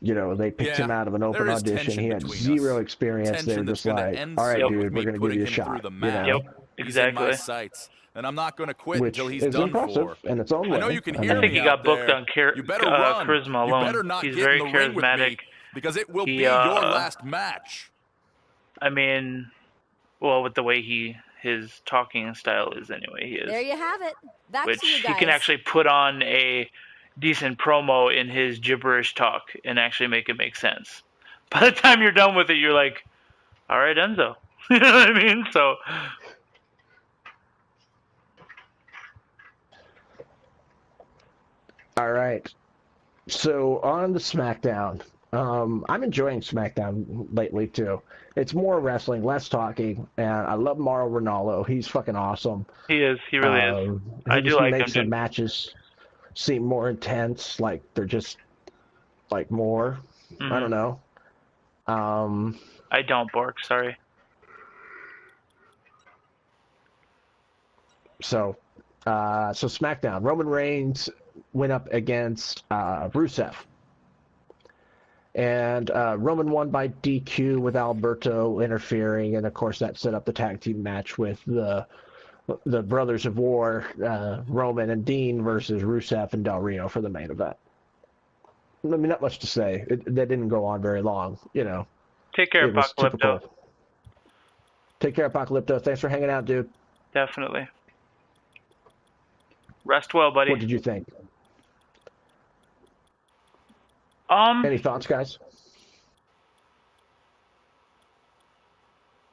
You know, they picked him out of an open audition. He had zero experience. They were just like, "All right, dude, we're going to give you a shot." You know? Exactly. And I'm not going to quit Which until he's is done impressive for. in its own way. I know you can I hear I think me he got out booked there. on You better run. charisma alone. You better not He's get very in the ring with charismatic. me, because it will He, be your last match. I mean, well, with the way his talking style is anyway, he is. There you have it. Back Which to you he guys. can actually put on a decent promo in his gibberish talk and actually make it make sense. By the time you're done with it, you're like, all right, Enzo. You know what I mean? So, All right. So on to SmackDown. I'm enjoying SmackDown lately too. It's more wrestling, less talking, and I love Mauro Ranallo. He's fucking awesome. he is. He really is. I do just like makes him, the too. matches seem more intense, like they're just like more. I don't know. I don't, Bork. Sorry. So SmackDown. Roman Reigns went up against Rusev. And Roman won by DQ with Alberto interfering, and of course that set up the tag team match with the Brothers of War, Roman and Dean versus Rusev and Del Rio for the main event. mean, not much to say. That didn't go on very long, you know. Take care, It was Apocalypto. typical. Take care, Apocalypto. Thanks for hanging out, dude. Definitely. Rest well, buddy. What did you think? Any thoughts, guys?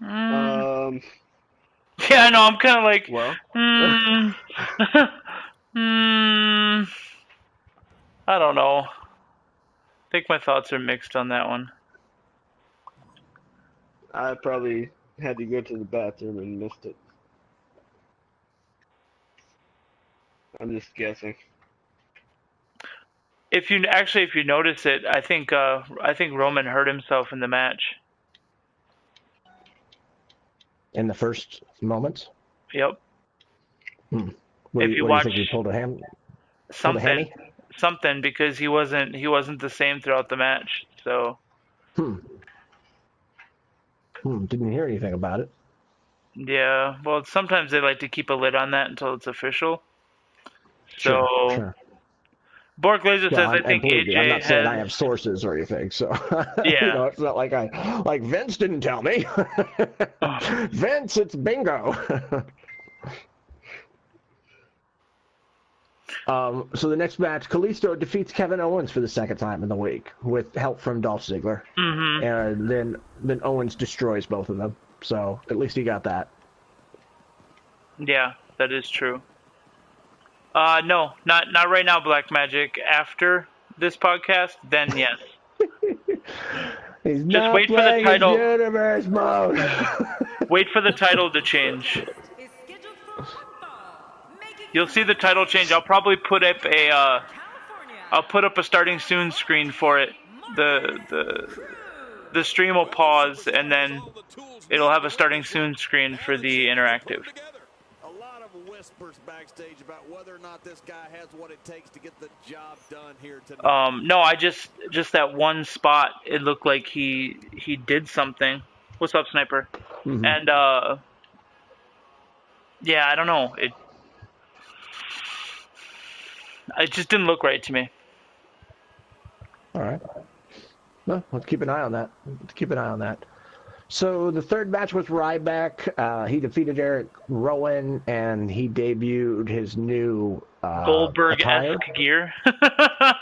Yeah, I know. I'm kind of like, Well, I don't know. I think my thoughts are mixed on that one. I probably had to go to the bathroom and missed it. I'm just guessing. If you notice it, I think Roman hurt himself in the match. In the first moments? Yep. What If do you you watch think he pulled a hammy? Pulled a hammy? Something, because he wasn't the same throughout the match. So. Didn't hear anything about it. Yeah. Well, sometimes they like to keep a lid on that until it's official. So. Sure. Bork Laser says, I think believe AJ me, I'm not saying I has. have sources or anything, so Yeah. you know, it's not like Vince didn't tell me. Vince, it's bingo. So the next match, Kalisto defeats Kevin Owens for the second time in the week with help from Dolph Ziggler, and then Owens destroys both of them. So at least he got that. Yeah, that is true. No, not right now, Black Magic. After this podcast, then yes. He's Just not wait for the playing title. his universe mode. Wait for the title to change. You'll see the title change. I'll probably put up a starting soon screen for it. The stream will pause, and then it'll have a starting soon screen for the interactive. A lot of whispers backstage about whether or not this guy has what it takes to get the job done here tonight. No, I just that one spot. It looked like he did something. What's up, Sniper? And yeah, I don't know. It just didn't look right to me. All right. Well, let's keep an eye on that. So the third match was Ryback. He defeated Eric Rowan, and he debuted his new Goldberg-esque gear.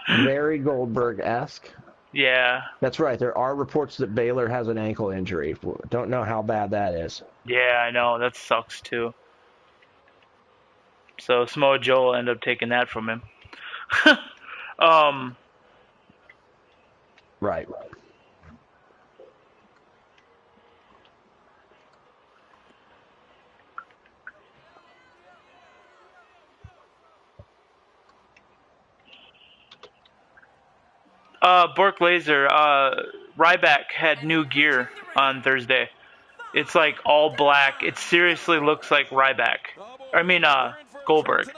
Very Goldberg-esque. Yeah. That's right. There are reports that Baylor has an ankle injury. Don't know how bad that is. Yeah, I know. That sucks, too. So Samoa Joe will end up taking that from him. Right. Bork Laser, Ryback had new gear on Thursday. It's like all black. It seriously looks like Ryback. I mean, Goldberg.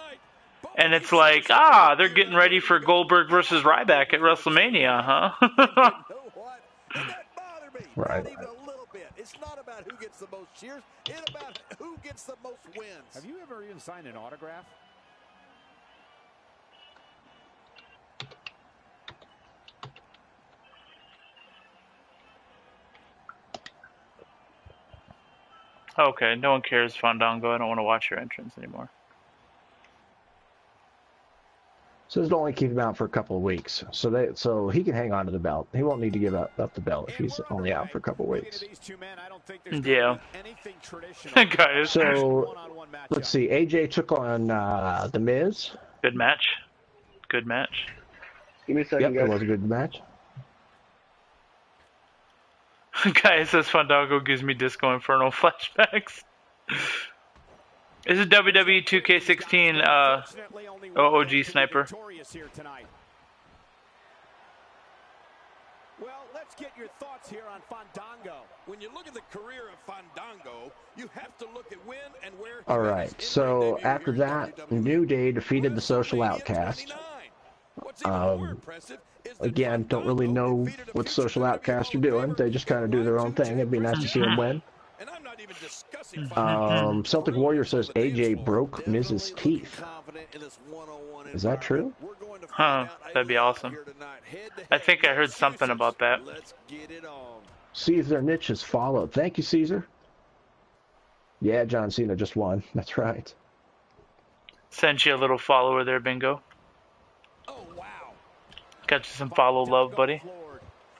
And it's like, they're getting ready for Goldberg versus Ryback at WrestleMania, huh? You know what? And that bothered me. Right. Not even a little bit. It's not about who gets the most cheers. It's about who gets the most wins. Have you ever even signed an autograph? Okay, no one cares, Fandango. I don't want to watch your entrance anymore. So it'll only keep him out for a couple of weeks. So he can hang on to the belt. He won't need to give up the belt if he's only out for a couple of weeks. Yeah. Guys. So let's see. AJ took on The Miz. Good match. Good match. Give me a second, Yep, guys. it was a good match. Guy says Fandango gives me Disco Inferno flashbacks. This is WWE 2K16 OOG Sniper. Well, let's get your thoughts here on Fandango. When you look at the career of Fandango, you have to look at when and where. All right. So after that, New Day defeated the Social Outcast. Again, don't really know what the Social Outcasts are doing. They just kind of do their own thing. It'd be nice to see them win. Celtic Warrior says AJ broke Miz's teeth. Is that true? Huh, that'd be awesome. I think I heard something about that. Let's get it on. Caesar Niche has followed. Thank you, Caesar. Yeah, John Cena just won. That's right. Sent you a little follower there, Bingo. Oh, wow. Got you some follow love, buddy.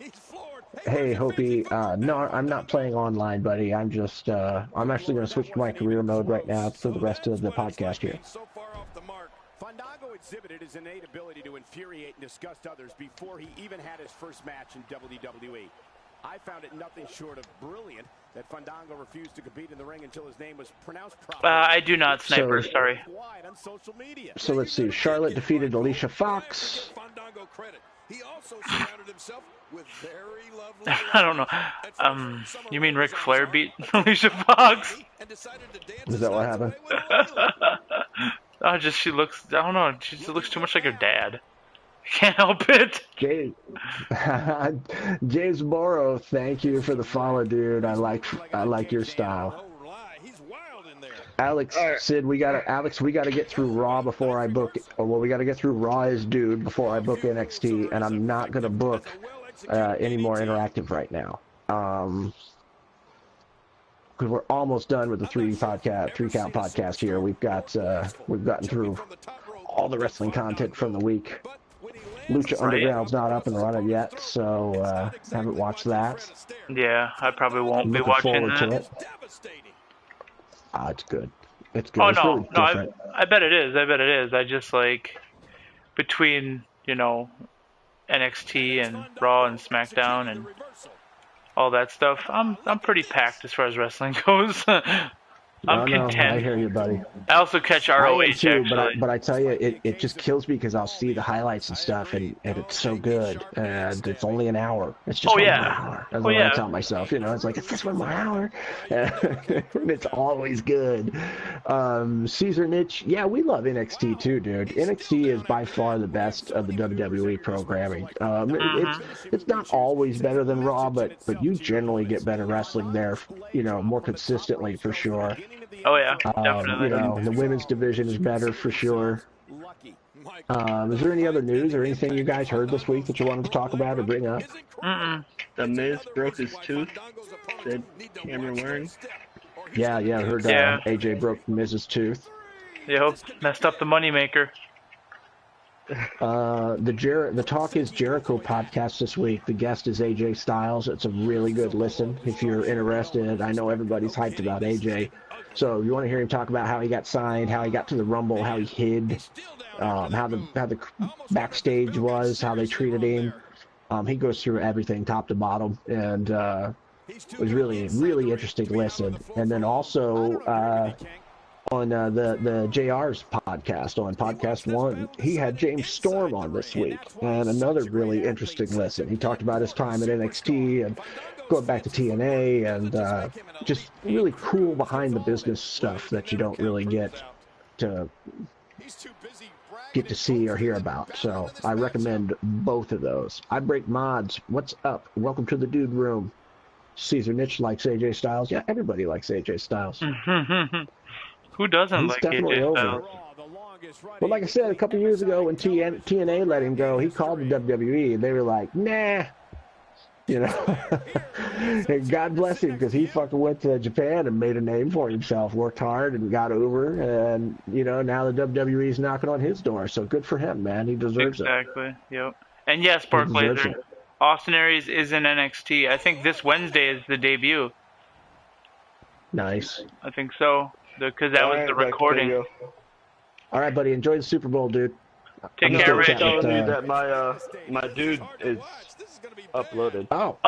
He's floored. Hey, Hopi. No, I'm not playing online, buddy. I'm just, I'm actually going to switch to my career mode right now for the rest of the podcast here. So far off the mark. Fandango exhibited his innate ability to infuriate and disgust others before he even had his first match in WWE. I found it nothing short of brilliant that Fandango refused to compete in the ring until his name was pronounced properly. I do not, Sniper, sorry. On social media. So let's see. Charlotte defeated Alicia Fox. Fandango credit. He also surrounded himself with very lovely I don't know. You mean Ric Flair beat Alicia Fox? Is that what happened? Oh, just she looks, I don't know, she just looks too much like her dad. Can't help it. James Morrow, thank you for the follow, dude. I like your style. Alex, right. Sid, we gotta get through Raw before I book. Well, we gotta get through Raw as dude before I book NXT, and I'm not gonna book any more interactive right now. Because we're almost done with the three count podcast here. We've gotten through all the wrestling content from the week. Lucha Underground's not up and running yet, so haven't watched that. Yeah, I probably won't be watching that. To it. It's good. It's good. Oh, it's no, really no, I bet it is. I just, like, between, you know, NXT and Raw and SmackDown and all that stuff, I'm pretty packed as far as wrestling goes. I'm content. I hear you, buddy. I also catch ROH, I am too, actually. but I tell you, it just kills me because I'll see the highlights and stuff, and it's so good, and it's only an hour. It's just one more hour. That's what I tell myself, you know. It's like, it's just one more hour, and it's always good. Caesar Niche, yeah, we love NXT too, dude. NXT is by far the best of the WWE programming. It's not always better than Raw, but you generally get better wrestling there, you know, more consistently for sure. Oh yeah, definitely. You know, the women's division is better for sure. Is there any other news or anything you guys heard this week that you wanted to talk about or bring up? The Miz broke his tooth, said Cameron Warren. Yeah, I heard AJ broke Miz's tooth. Yep, messed up the moneymaker. The Talk is Jericho podcast this week. The guest is AJ Styles. It's a really good listen if you're interested. I know everybody's hyped about AJ. So you want to hear him talk about how he got signed, how he got to the Rumble, how he hid, how the backstage was, how they treated him. He goes through everything top to bottom, and it was really interesting listen. And then also on the JR's podcast, on Podcast 1, he had James Storm on this week, and another really interesting listen. He talked about his time at NXT and going back to TNA, and just really cool behind the business stuff that you don't really get to see or hear about. So I recommend both of those. I Break Mods, what's up? Welcome to the Dude Room. Caesar Niche likes AJ Styles. Yeah, everybody likes AJ Styles. Who doesn't like AJ Styles? Well, like I said, a couple years ago when TNA let him go, he called the WWE, and they were like, nah. You know, and God bless him, because he fucking went to Japan and made a name for himself, worked hard and got over, and, you know, now the WWE's knocking on his door, so good for him, man. He deserves it. Exactly, yep. And yes, Spark Laser, Austin Aries is in NXT. I think this Wednesday is the debut. Nice. I think so, because that was the recording. All right, buddy, enjoy the Super Bowl, dude. Take care, Rich. Telling me that my dude is uploaded. Oh.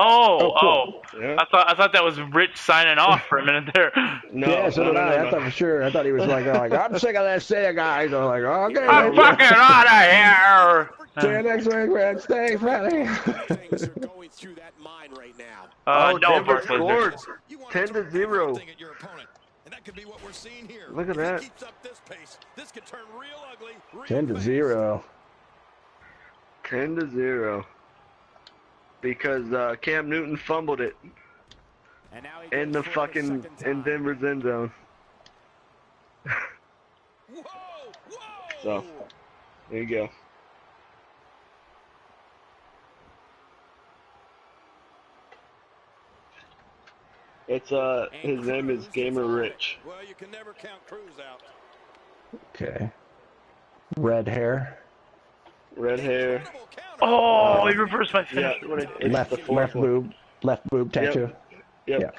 Yeah. I thought that was Rich signing off for a minute there. No, yeah, so did I. I thought for sure. I thought he was like, I'm sick of that Sega guys. I'm like, okay. I'm fucking out of here. See you next week, Rich. Thanks, buddy. No, Denver scored 10-0. Look at that. 10-0. 10-0. Because Cam Newton fumbled it in the fucking Denver's end zone. So there you go. It's his name is Gamer Rich. Well, you can never count Cruz out. Okay. Red hair. Red hair. Oh, he reversed my Yeah, finish. What I did. it's the fourth one. Left boob tattoo. Yep. Yeah.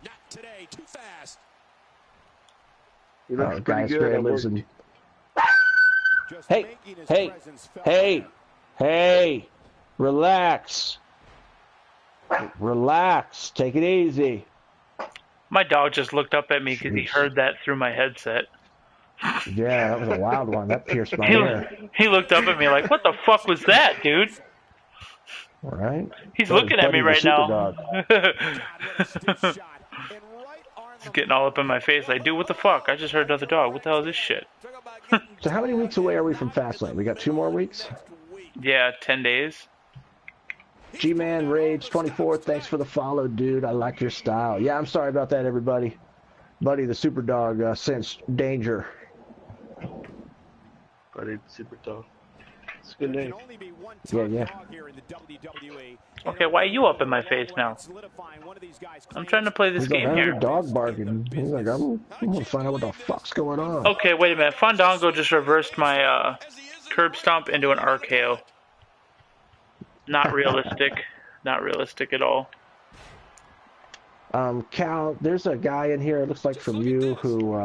Not today, too fast. He looks pretty Guy's good. Gray I lives worked- in. Just Hey, making his hey, presence felt hey, better. hey, relax. Relax. Take it easy. My dog just looked up at me because he Jeez. heard that through my headset. Yeah, that was a wild one. That pierced my ear. He looked up at me like, "What the fuck was that, dude?" All right. He's That was looking at me Buddy the right Super now. Dog. God, what a stiff shot. And right arm He's getting all up in my face like, "Dude, what the fuck? I just heard another dog. What the hell is this shit?" So how many weeks away are we from Fastlane? We got 2 more weeks? Yeah, 10 days. G-Man Rage 24, thanks for the follow, dude. I like your style. Yeah, I'm sorry about that, everybody. Buddy the Super Dog sensed danger. Buddy, super tall. It's a good name. Yeah. Okay, why are you up in my face now? I'm trying to play this He's like, game I heard here. a dog barking. He's like, I'm gonna find out what the fuck's going on. Okay, wait a minute. Fandango just reversed my curb stomp into an RKO. Not realistic. Not realistic at all. Cal, there's a guy in here, it looks like from you, who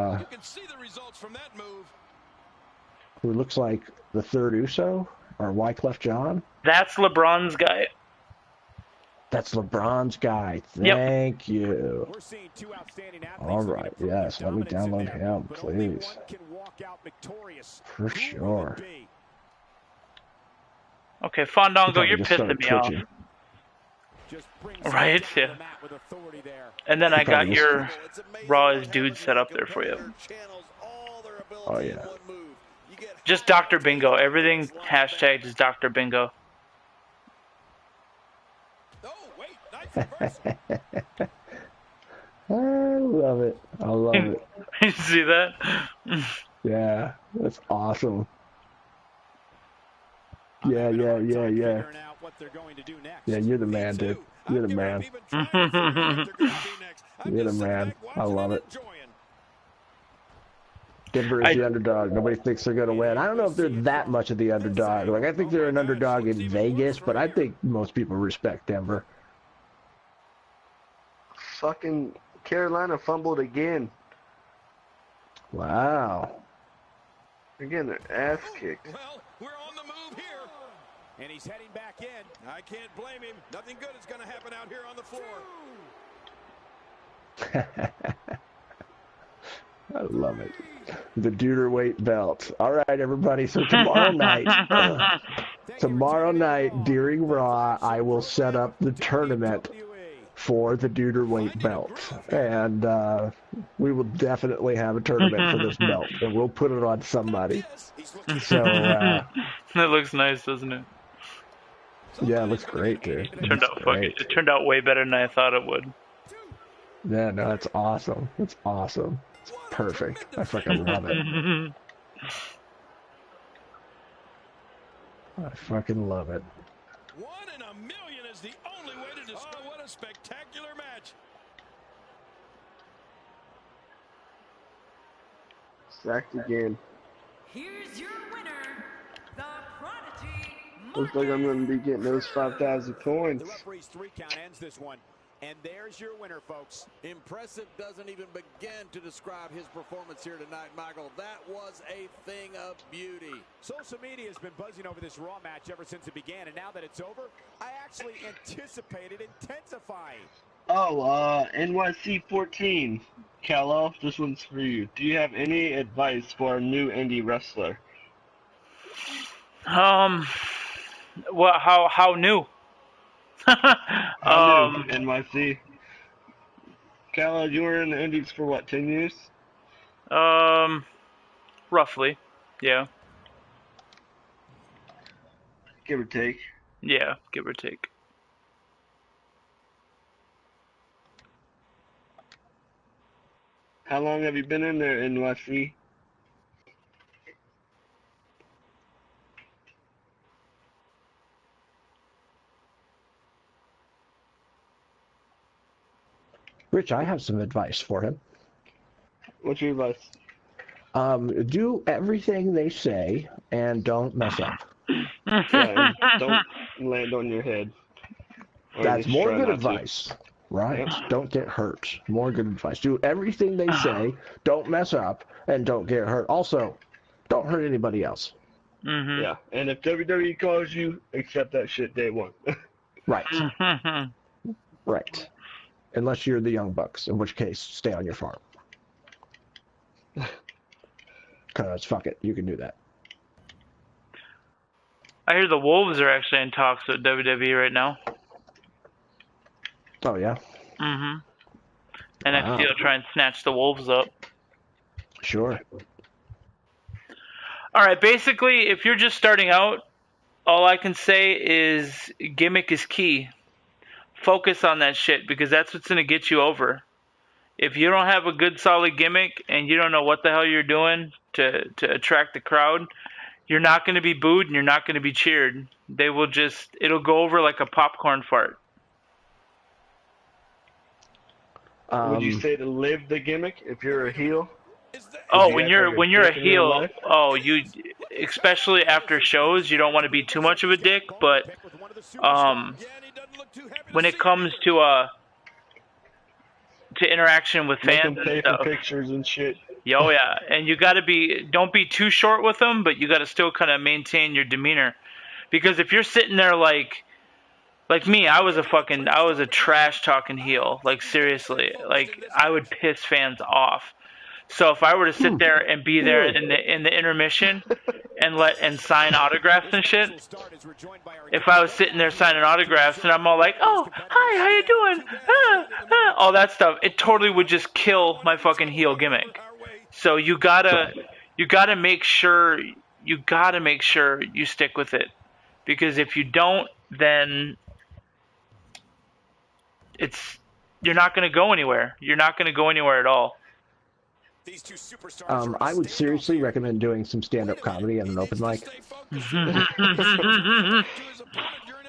looks like the third Uso, or Wyclef John. That's LeBron's guy. That's LeBron's guy. Yep. Thank you. All right, yes, let me download him, please. For sure. Okay, Fandango, He you're probably just pissing me started off. Right? Yeah. And then I got probably your Raw's dude set up there for you. Oh, yeah. Just Dr. Bingo. Everything hashtag is Dr. Bingo. I love it. I love it. You see that? Yeah, that's awesome. Yeah. Yeah, you're the man, dude. You're the man. You're the man. I love it. Denver is the underdog. Nobody thinks they're going to win. I don't know if they're that much of the underdog. Like, I think they're an underdog in Vegas, but I think most people respect Denver. Fucking Carolina fumbled again. Wow. They're getting their ass kicked. Well, we're on the move here. And he's heading back in. I can't blame him. Nothing good is going to happen out here on the floor. I love it. The Deuterweight belt. All right, everybody. So tomorrow night, during Raw, I will set up the tournament for the Deuterweight belt, and we will definitely have a tournament for this belt, and we'll put it on somebody. So That looks nice, doesn't it? yeah, it looks great, dude. It turned out way better than I thought it would. Yeah, no, it's awesome. It's awesome. It's perfect. I fucking love it. I fucking love it. 1 in a million is the only way to describe what a spectacular match. Sacked again. Here's your winner, the Prodigy. Looks like I'm going to be getting those 5,000 coins. The referee's 3 count ends this one. And there's your winner, folks. Impressive doesn't even begin to describe his performance here tonight, Michael. That was a thing of beauty. Social media has been buzzing over this Raw match ever since it began, and now that it's over, I actually anticipate it intensifying. Oh, NYC 14. Callow, this one's for you. Do you have any advice for a new indie wrestler? Well, how new? NYC. Callow, you were in the indies for what, 10 years? Roughly, yeah. Give or take. Yeah, give or take. How long have you been in there, NYC? Rich, I have some advice for him. What's your advice? Do everything they say and don't mess up. Yeah, and don't land on your head. Or at That's least more try good not advice, right? Yep. Don't get hurt. More good advice. Do everything they say, don't mess up, and don't get hurt. Also, don't hurt anybody else. Mm-hmm. Yeah, and if WWE calls you, accept that shit day one. Right. Mm-hmm. Right. Unless you're the Young Bucks, in which case, stay on your farm. Because, fuck it, you can do that. I hear the Wolves are actually in talks with WWE right now. Oh, yeah? Mm-hmm. NXT Wow. will try and snatch the Wolves up. Sure. All right, basically, if you're just starting out, all I can say is gimmick is key. Focus on that shit because that's what's going to get you over. If you don't have a good solid gimmick and you don't know what the hell you're doing to attract the crowd, you're not going to be booed and you're not going to be cheered. It'll go over like a popcorn fart. Would you say to live the gimmick if you're a heel? Oh, you when act you're like a when you're a dick in real heel, life? you especially after shows, you don't want to be too much of a dick, but when it comes to interaction with Make fans them pay and for stuff, pictures and shit. oh yeah, and you got to don't be too short with them, but you got to still kind of maintain your demeanor, because if you're sitting there like me, I was a trash talking heel, like seriously, like I would piss fans off. So if I were to sit there and be there in the intermission and sign autographs and shit, if I was sitting there signing autographs and I'm all like, "Oh, hi, how you doing?" All that stuff, it totally would just kill my fucking heel gimmick. So you gotta make sure you stick with it, because if you don't, then you're not gonna go anywhere. You're not gonna go anywhere at all. I would seriously recommend doing some stand-up comedy at an open mic.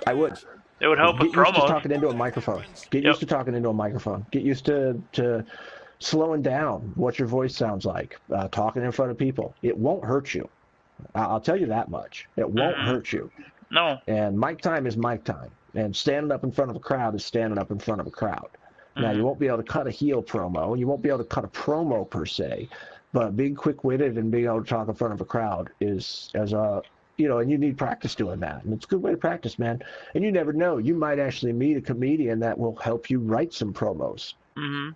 I would. It would help with Get used to promos. talking into a microphone. Get used to talking into a microphone. Get used to slowing down what your voice sounds like, talking in front of people. It won't hurt you. I'll tell you that much. It won't hurt you. No. And mic time is mic time. And standing up in front of a crowd is standing up in front of a crowd. Now, you won't be able to cut a heel promo. You won't be able to cut a promo per se. But being quick-witted and being able to talk in front of a crowd is, and you need practice doing that. And it's a good way to practice, man. And you never know. You might actually meet a comedian that will help you write some promos. Mm-hmm.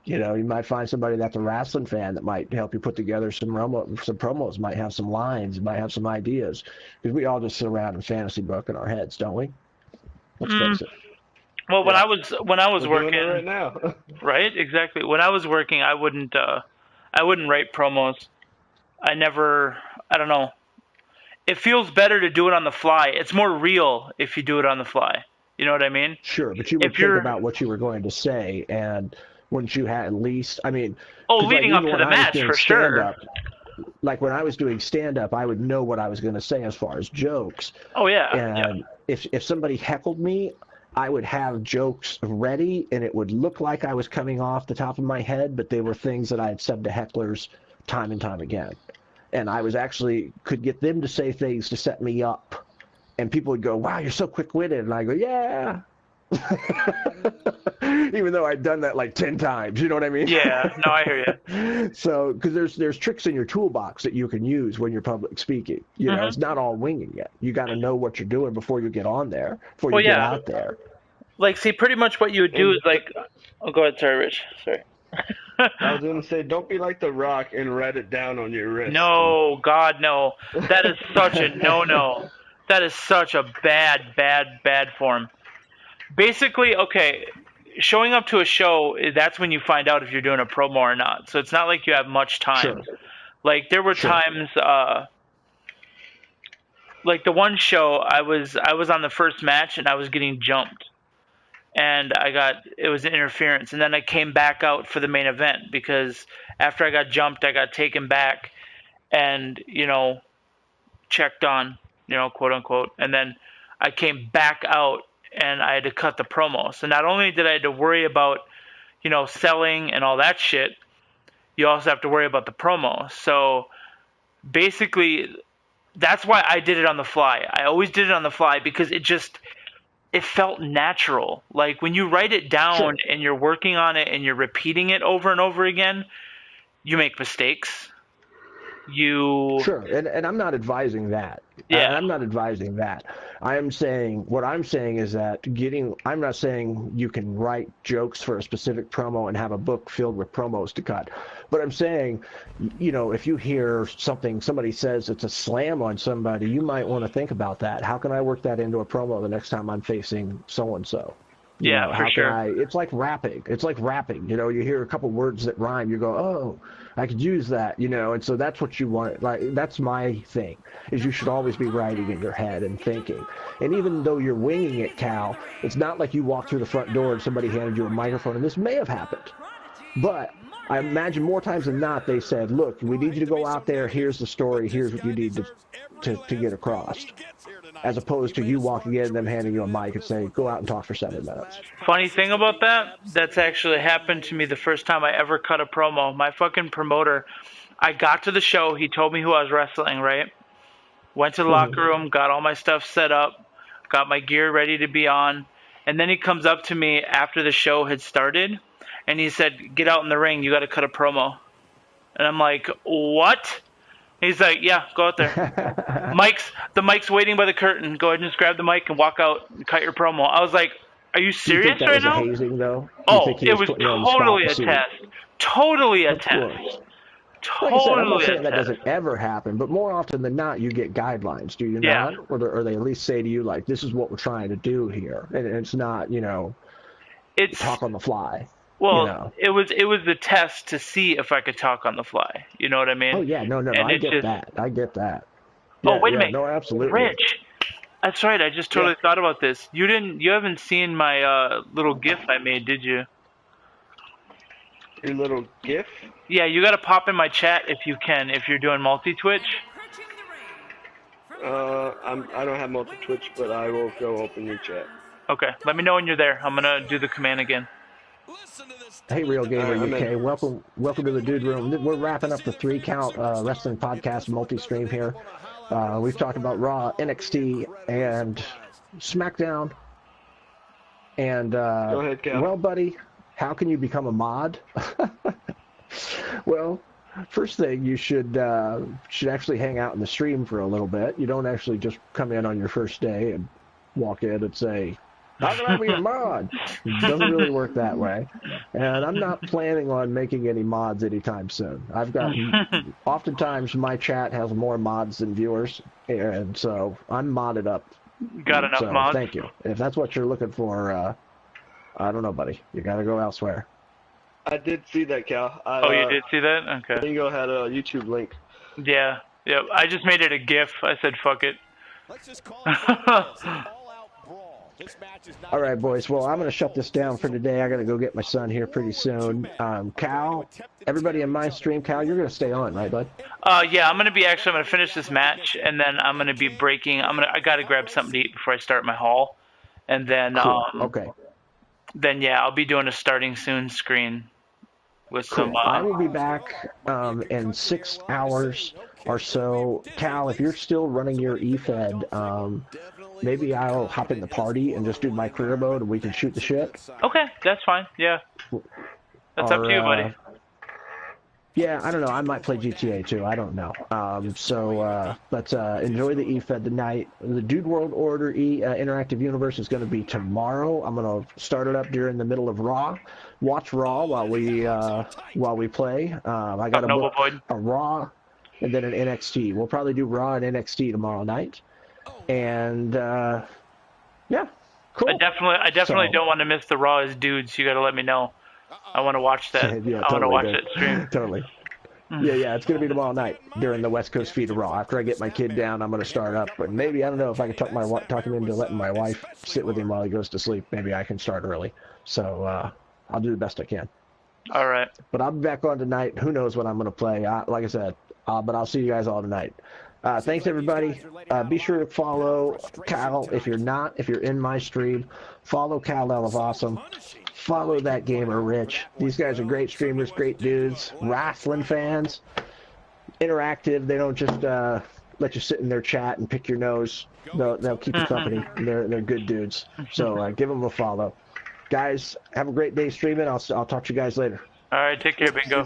You might find somebody that's a wrestling fan that might help you put together some promos, might have some lines, might have some ideas. Because we all just sit around and fantasy book in our heads, don't we? Let's face it. Well, when I was We're working, doing it right now. right? Exactly. When I was working, I wouldn't write promos. I don't know. It feels better to do it on the fly. It's more real if you do it on the fly. You know what I mean? Sure, but you would think about what you were going to say, and wouldn't you have at least, leading up to the match, for sure. Like when I was doing stand-up, I would know what I was going to say as far as jokes. Oh, yeah. And if somebody heckled me, I would have jokes ready, and it would look like I was coming off the top of my head, but they were things that I had said to hecklers time and time again. And I could get them to say things to set me up. And people would go, "Wow, you're so quick-witted." And I go, "Yeah." Even though I'd done that like 10 times, you know what I mean? Yeah, no, I hear you. So, because there's tricks in your toolbox that you can use when you're public speaking. It's not all winging it. You got to know what you're doing before you get on there, before you get out there. Like, see, pretty much what you would do is like, go ahead, sorry, Rich. Sorry. I was going to say, don't be like The Rock and write it down on your wrist. No, God, no. That is such a no-no. That is such a bad form. Basically, okay, showing up to a show, that's when you find out if you're doing a promo or not. So it's not like you have much time. Sure. Like, there were times, like the one show, I was on the first match and I was getting jumped. And it was an interference. And then I came back out for the main event because after I got jumped, I got taken back and, checked on, quote unquote. And then I came back out and I had to cut the promo. So not only did I have to worry about selling and all that shit, you also have to worry about the promo. So basically, that's why I did it on the fly. I always did it on the fly because it felt natural. Like when you write it down and you're working on it and you're repeating it over and over again, you make mistakes. Sure, and I'm not advising that. Yeah. I'm not advising that. What I'm saying is that I'm not saying you can write jokes for a specific promo and have a book filled with promos to cut. But I'm saying, if you hear somebody says it's a slam on somebody, you might want to think about that. How can I work that into a promo the next time I'm facing so-and-so? For sure. It's like rapping. You hear a couple words that rhyme, you go, oh, I could use that, and so that's what you want. Like, that's my thing, is you should always be writing in your head and thinking. And even though you're winging it, Cal, it's not like you walk through the front door and somebody handed you a microphone, and this may have happened. But I imagine more times than not they said, look, we need you to go out there, here's the story, here's what you need to get across. As opposed to you walking in and them handing you a mic and saying, go out and talk for 7 minutes. Funny thing about that's actually happened to me the first time I ever cut a promo. My fucking promoter, I got to the show, he told me who I was wrestling, right? Went to the locker room, got all my stuff set up, got my gear ready to be on, and then he comes up to me after the show had started, and he said, get out in the ring, you got to cut a promo. And I'm like, what? He's like, yeah, go out there. The mic's waiting by the curtain. Go ahead and just grab the mic and walk out and cut your promo. I was like, are you serious right now? Do you think that was a hazing, though? It was totally a test. Totally a test. Like I said, I'm not saying that doesn't ever happen, but more often than not, you get guidelines, do you not? Or they at least say to you, like, this is what we're trying to do here. And it's not, it's talk on the fly. Well, it was the test to see if I could talk on the fly. You know what I mean? Oh yeah, no, I get that. Yeah, wait a minute. No, absolutely. Rich, that's right. I just totally thought about this. You haven't seen my little GIF I made, did you? Your little GIF? Yeah, you got to pop in my chat if you can. If you're doing multi-Twitch. I don't have multi-Twitch, but I will go open your chat. Okay, let me know when you're there. I'm gonna do the command again. Hey, Real Gamer UK, welcome to the Dude Room. We're wrapping up the 3-count wrestling podcast multi-stream here. We've talked about Raw, NXT, and SmackDown. And go ahead, Cal. Well, buddy, how can you become a mod? Well, first thing, you should actually hang out in the stream for a little bit. You don't actually just come in on your first day and walk in and say, how can I be a mod? It doesn't really work that way. And I'm not planning on making any mods anytime soon. Oftentimes my chat has more mods than viewers, and so I'm modded up. Got enough mods? Thank you. If that's what you're looking for, I don't know, buddy. You got to go elsewhere. I did see that, Cal. You did see that? Okay. Bingo had a YouTube link. Yeah. I just made it a GIF. I said, fuck it. Let's just call it all right, boys. Well, I'm going to shut this down for today. I got to go get my son here pretty soon. Cal, everybody in my stream, Cal, you're going to stay on, right, bud? Yeah, I'm going to finish this match, and then I'm going to be breaking. I got to grab something to eat before I start my haul. And then, cool. Okay. Then, yeah, I'll be doing a starting soon screen with some. I will be back in 6 hours or so. Cal, if you're still running your eFed, maybe I'll hop in the party and just do my career mode and we can shoot the shit. Okay, that's fine. Yeah. That's up to you, buddy. Yeah, I don't know. I might play GTA too. I don't know. Let's enjoy the eFed tonight. The Dude World Order Interactive Universe is going to be tomorrow. I'm going to start it up during the middle of Raw. Watch Raw while we play. I got a Raw and then an NXT. We'll probably do Raw and NXT tomorrow night. And yeah, cool. I definitely don't want to miss the Raw as dudes. You got to let me know. I want to watch that. Yeah, I want to watch that stream. Totally. Yeah, it's going to be tomorrow night during the West Coast feed of Raw. After I get my kid down, I'm going to start up. But maybe, I don't know, if I can talk him into letting my wife sit with him while he goes to sleep. Maybe I can start early. So I'll do the best I can. All right. But I'll be back on tonight. Who knows what I'm going to play. Like I said, but I'll see you guys all tonight. Thanks, everybody. Be sure to follow Cal if you're not. If you're in my stream, follow Cal of Awesome. Follow that gamer Rich. These guys are great streamers, great dudes, wrestling fans, interactive. They don't just let you sit in their chat and pick your nose. They'll keep you company. They're good dudes. So give them a follow. Guys, have a great day streaming. I'll talk to you guys later. All right, take care, Bingo.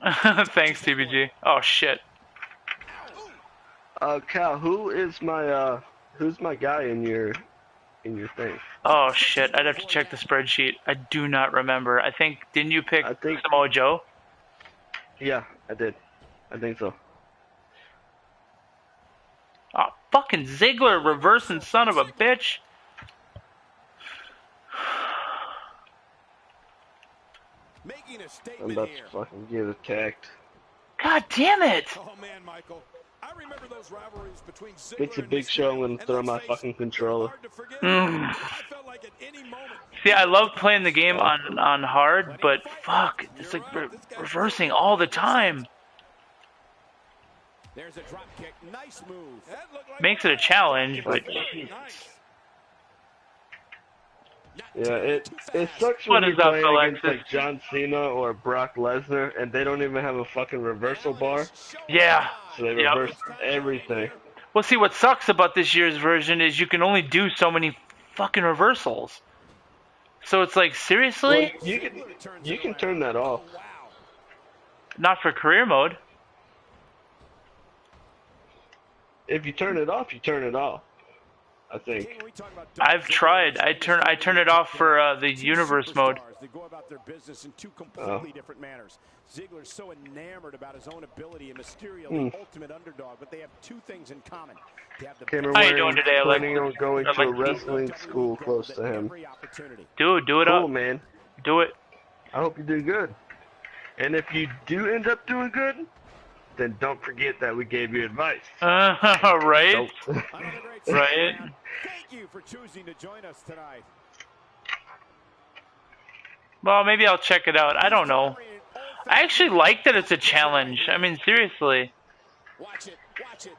Thanks, TBG. Oh shit. Cal, who's my guy in your thing? Oh shit, I'd have to check the spreadsheet. I do not remember. I think, didn't you pick Samoa Joe? Yeah, I did. I think so. Oh, fucking Ziggler, reversing son of a bitch. I'm about to fucking get attacked. God damn it! Oh man, Michael. I remember those rivalries between It's a big show. I'm gonna throw my fucking controller. See, I love playing the game on hard, but fuck, it's like reversing all the time. There's a drop kick. Nice move. Makes it a challenge, but yeah, it sucks when you're playing against like John Cena or Brock Lesnar and they don't even have a fucking reversal bar. Yeah. So they reverse everything. Well, see, what sucks about this year's version is you can only do so many fucking reversals. So it's like, seriously? Well, you can turn that off. Not for career mode. If you turn it off, you turn it off. I think. I've tried. I turn it off for the universe mode. They go about their business in two completely different manners. Ziggler's so enamored about his own ability and Mysterio, the ultimate underdog, but they have two things in common. How you doing today, planning on going to a wrestling school close to him. Dude, do it cool, up. Man. Do it. I hope you do good. And if you do end up doing good, then don't forget that we gave you advice. Right? Right? Thank you for choosing to join us tonight. Well, maybe I'll check it out. I don't know. I actually like that it's a challenge. I mean, seriously. Watch it. Watch it.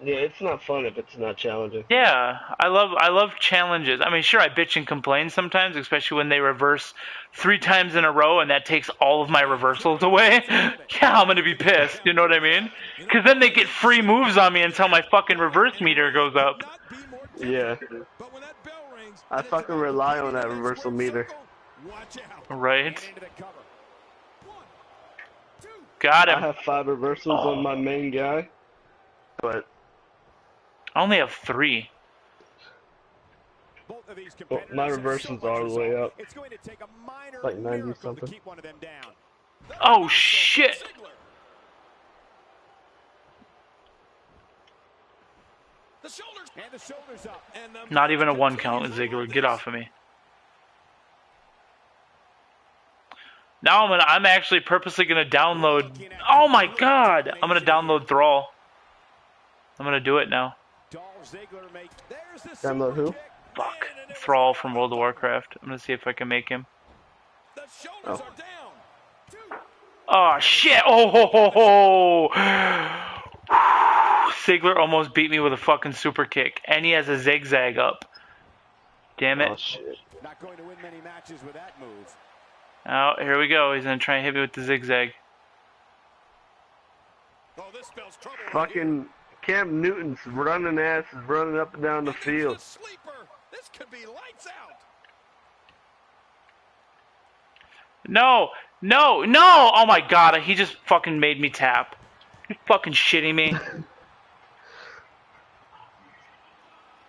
Yeah, it's not fun if it's not challenging. Yeah, I love challenges. I mean, sure, I bitch and complain sometimes, especially when they reverse 3 times in a row and that takes all of my reversals away. Yeah, I'm gonna be pissed. You know what I mean? Because then they get free moves on me until my fucking reverse meter goes up. Yeah. I fucking rely on that reversal meter. Right. Got him. I have 5 reversals on my main guy, but I only have 3. well, my reversals are all the way up. Like 90 something. Oh shit! Not even a 1 count, Ziggler. Get off of me. Now I'm actually purposely gonna download. Oh my god! I'm gonna download Thrall. I'm gonna do it now. Download who? Fuck. Thrall from World of Warcraft. I'm gonna see if I can make him. Oh. Oh shit! Oh ho ho ho! Ziggler almost beat me with a fucking super kick, and he has a zigzag up. Damn it! Oh shit! Not going to win many matches with that move. Oh, here we go. He's gonna try and hit me with the zigzag. Oh, this spells trouble. Fucking Cam Newton's running ass is running up and down the field. This could be lights out. No! No! No! Oh my god, he just fucking made me tap. You fucking shitting me?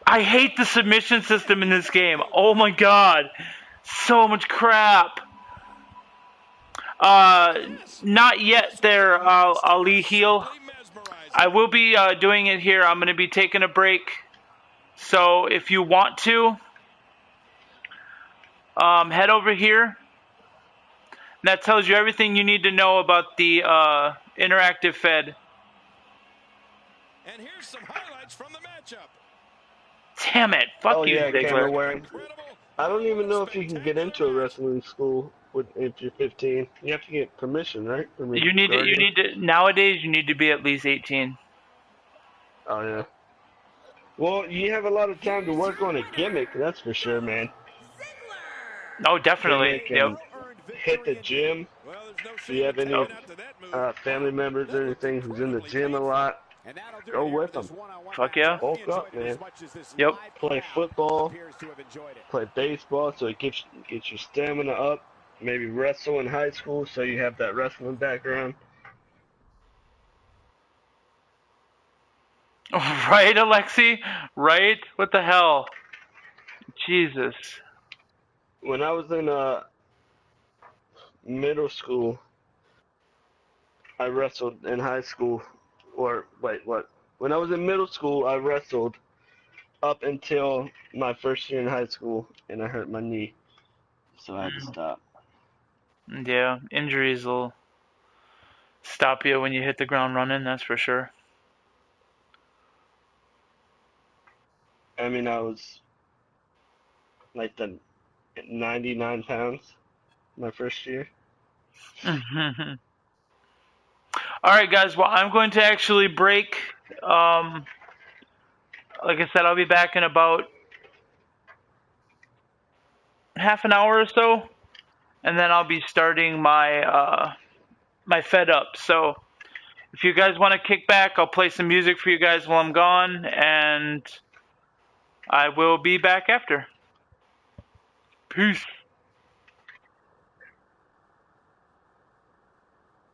I hate the submission system in this game. Oh my god. So much crap. Not yet there, Ali Heel. I will be doing it here. I'm going to be taking a break. So if you want to, head over here. That tells you everything you need to know about the interactive Fed. And here's some highlights from the matchup. Damn it. Fuck you, yeah, Ziggler. I don't even know if you can get into a wrestling school if you're 15. You have to get permission, right? From your You need guardian? to nowadays. You need to be at least 18. Oh yeah. Well, you have a lot of time to work on a gimmick, that's for sure, man. Oh, definitely. Gimmick Yep. and hit the gym. If you have any family members or anything who's in the gym a lot, go with them. Fuck yeah. Bulk up, man. Yep. Play football, play baseball, so it gets your stamina up. Maybe wrestle in high school, so you have that wrestling background. Right, Alexi? Right? What the hell? Jesus. When I was in middle school, I wrestled in high school. Or, wait, what? When I was in middle school, I wrestled up until my first year in high school, and I hurt my knee. So I had to stop. Yeah, injuries will stop you when you hit the ground running, that's for sure. I mean, I was like 99 pounds my first year. All right, guys. Well, I'm going to actually break. Like I said, I'll be back in about half an hour or so, and then I'll be starting my my Fed Up. So if you guys want to kick back, I'll play some music for you guys while I'm gone, and I will be back after. Peace.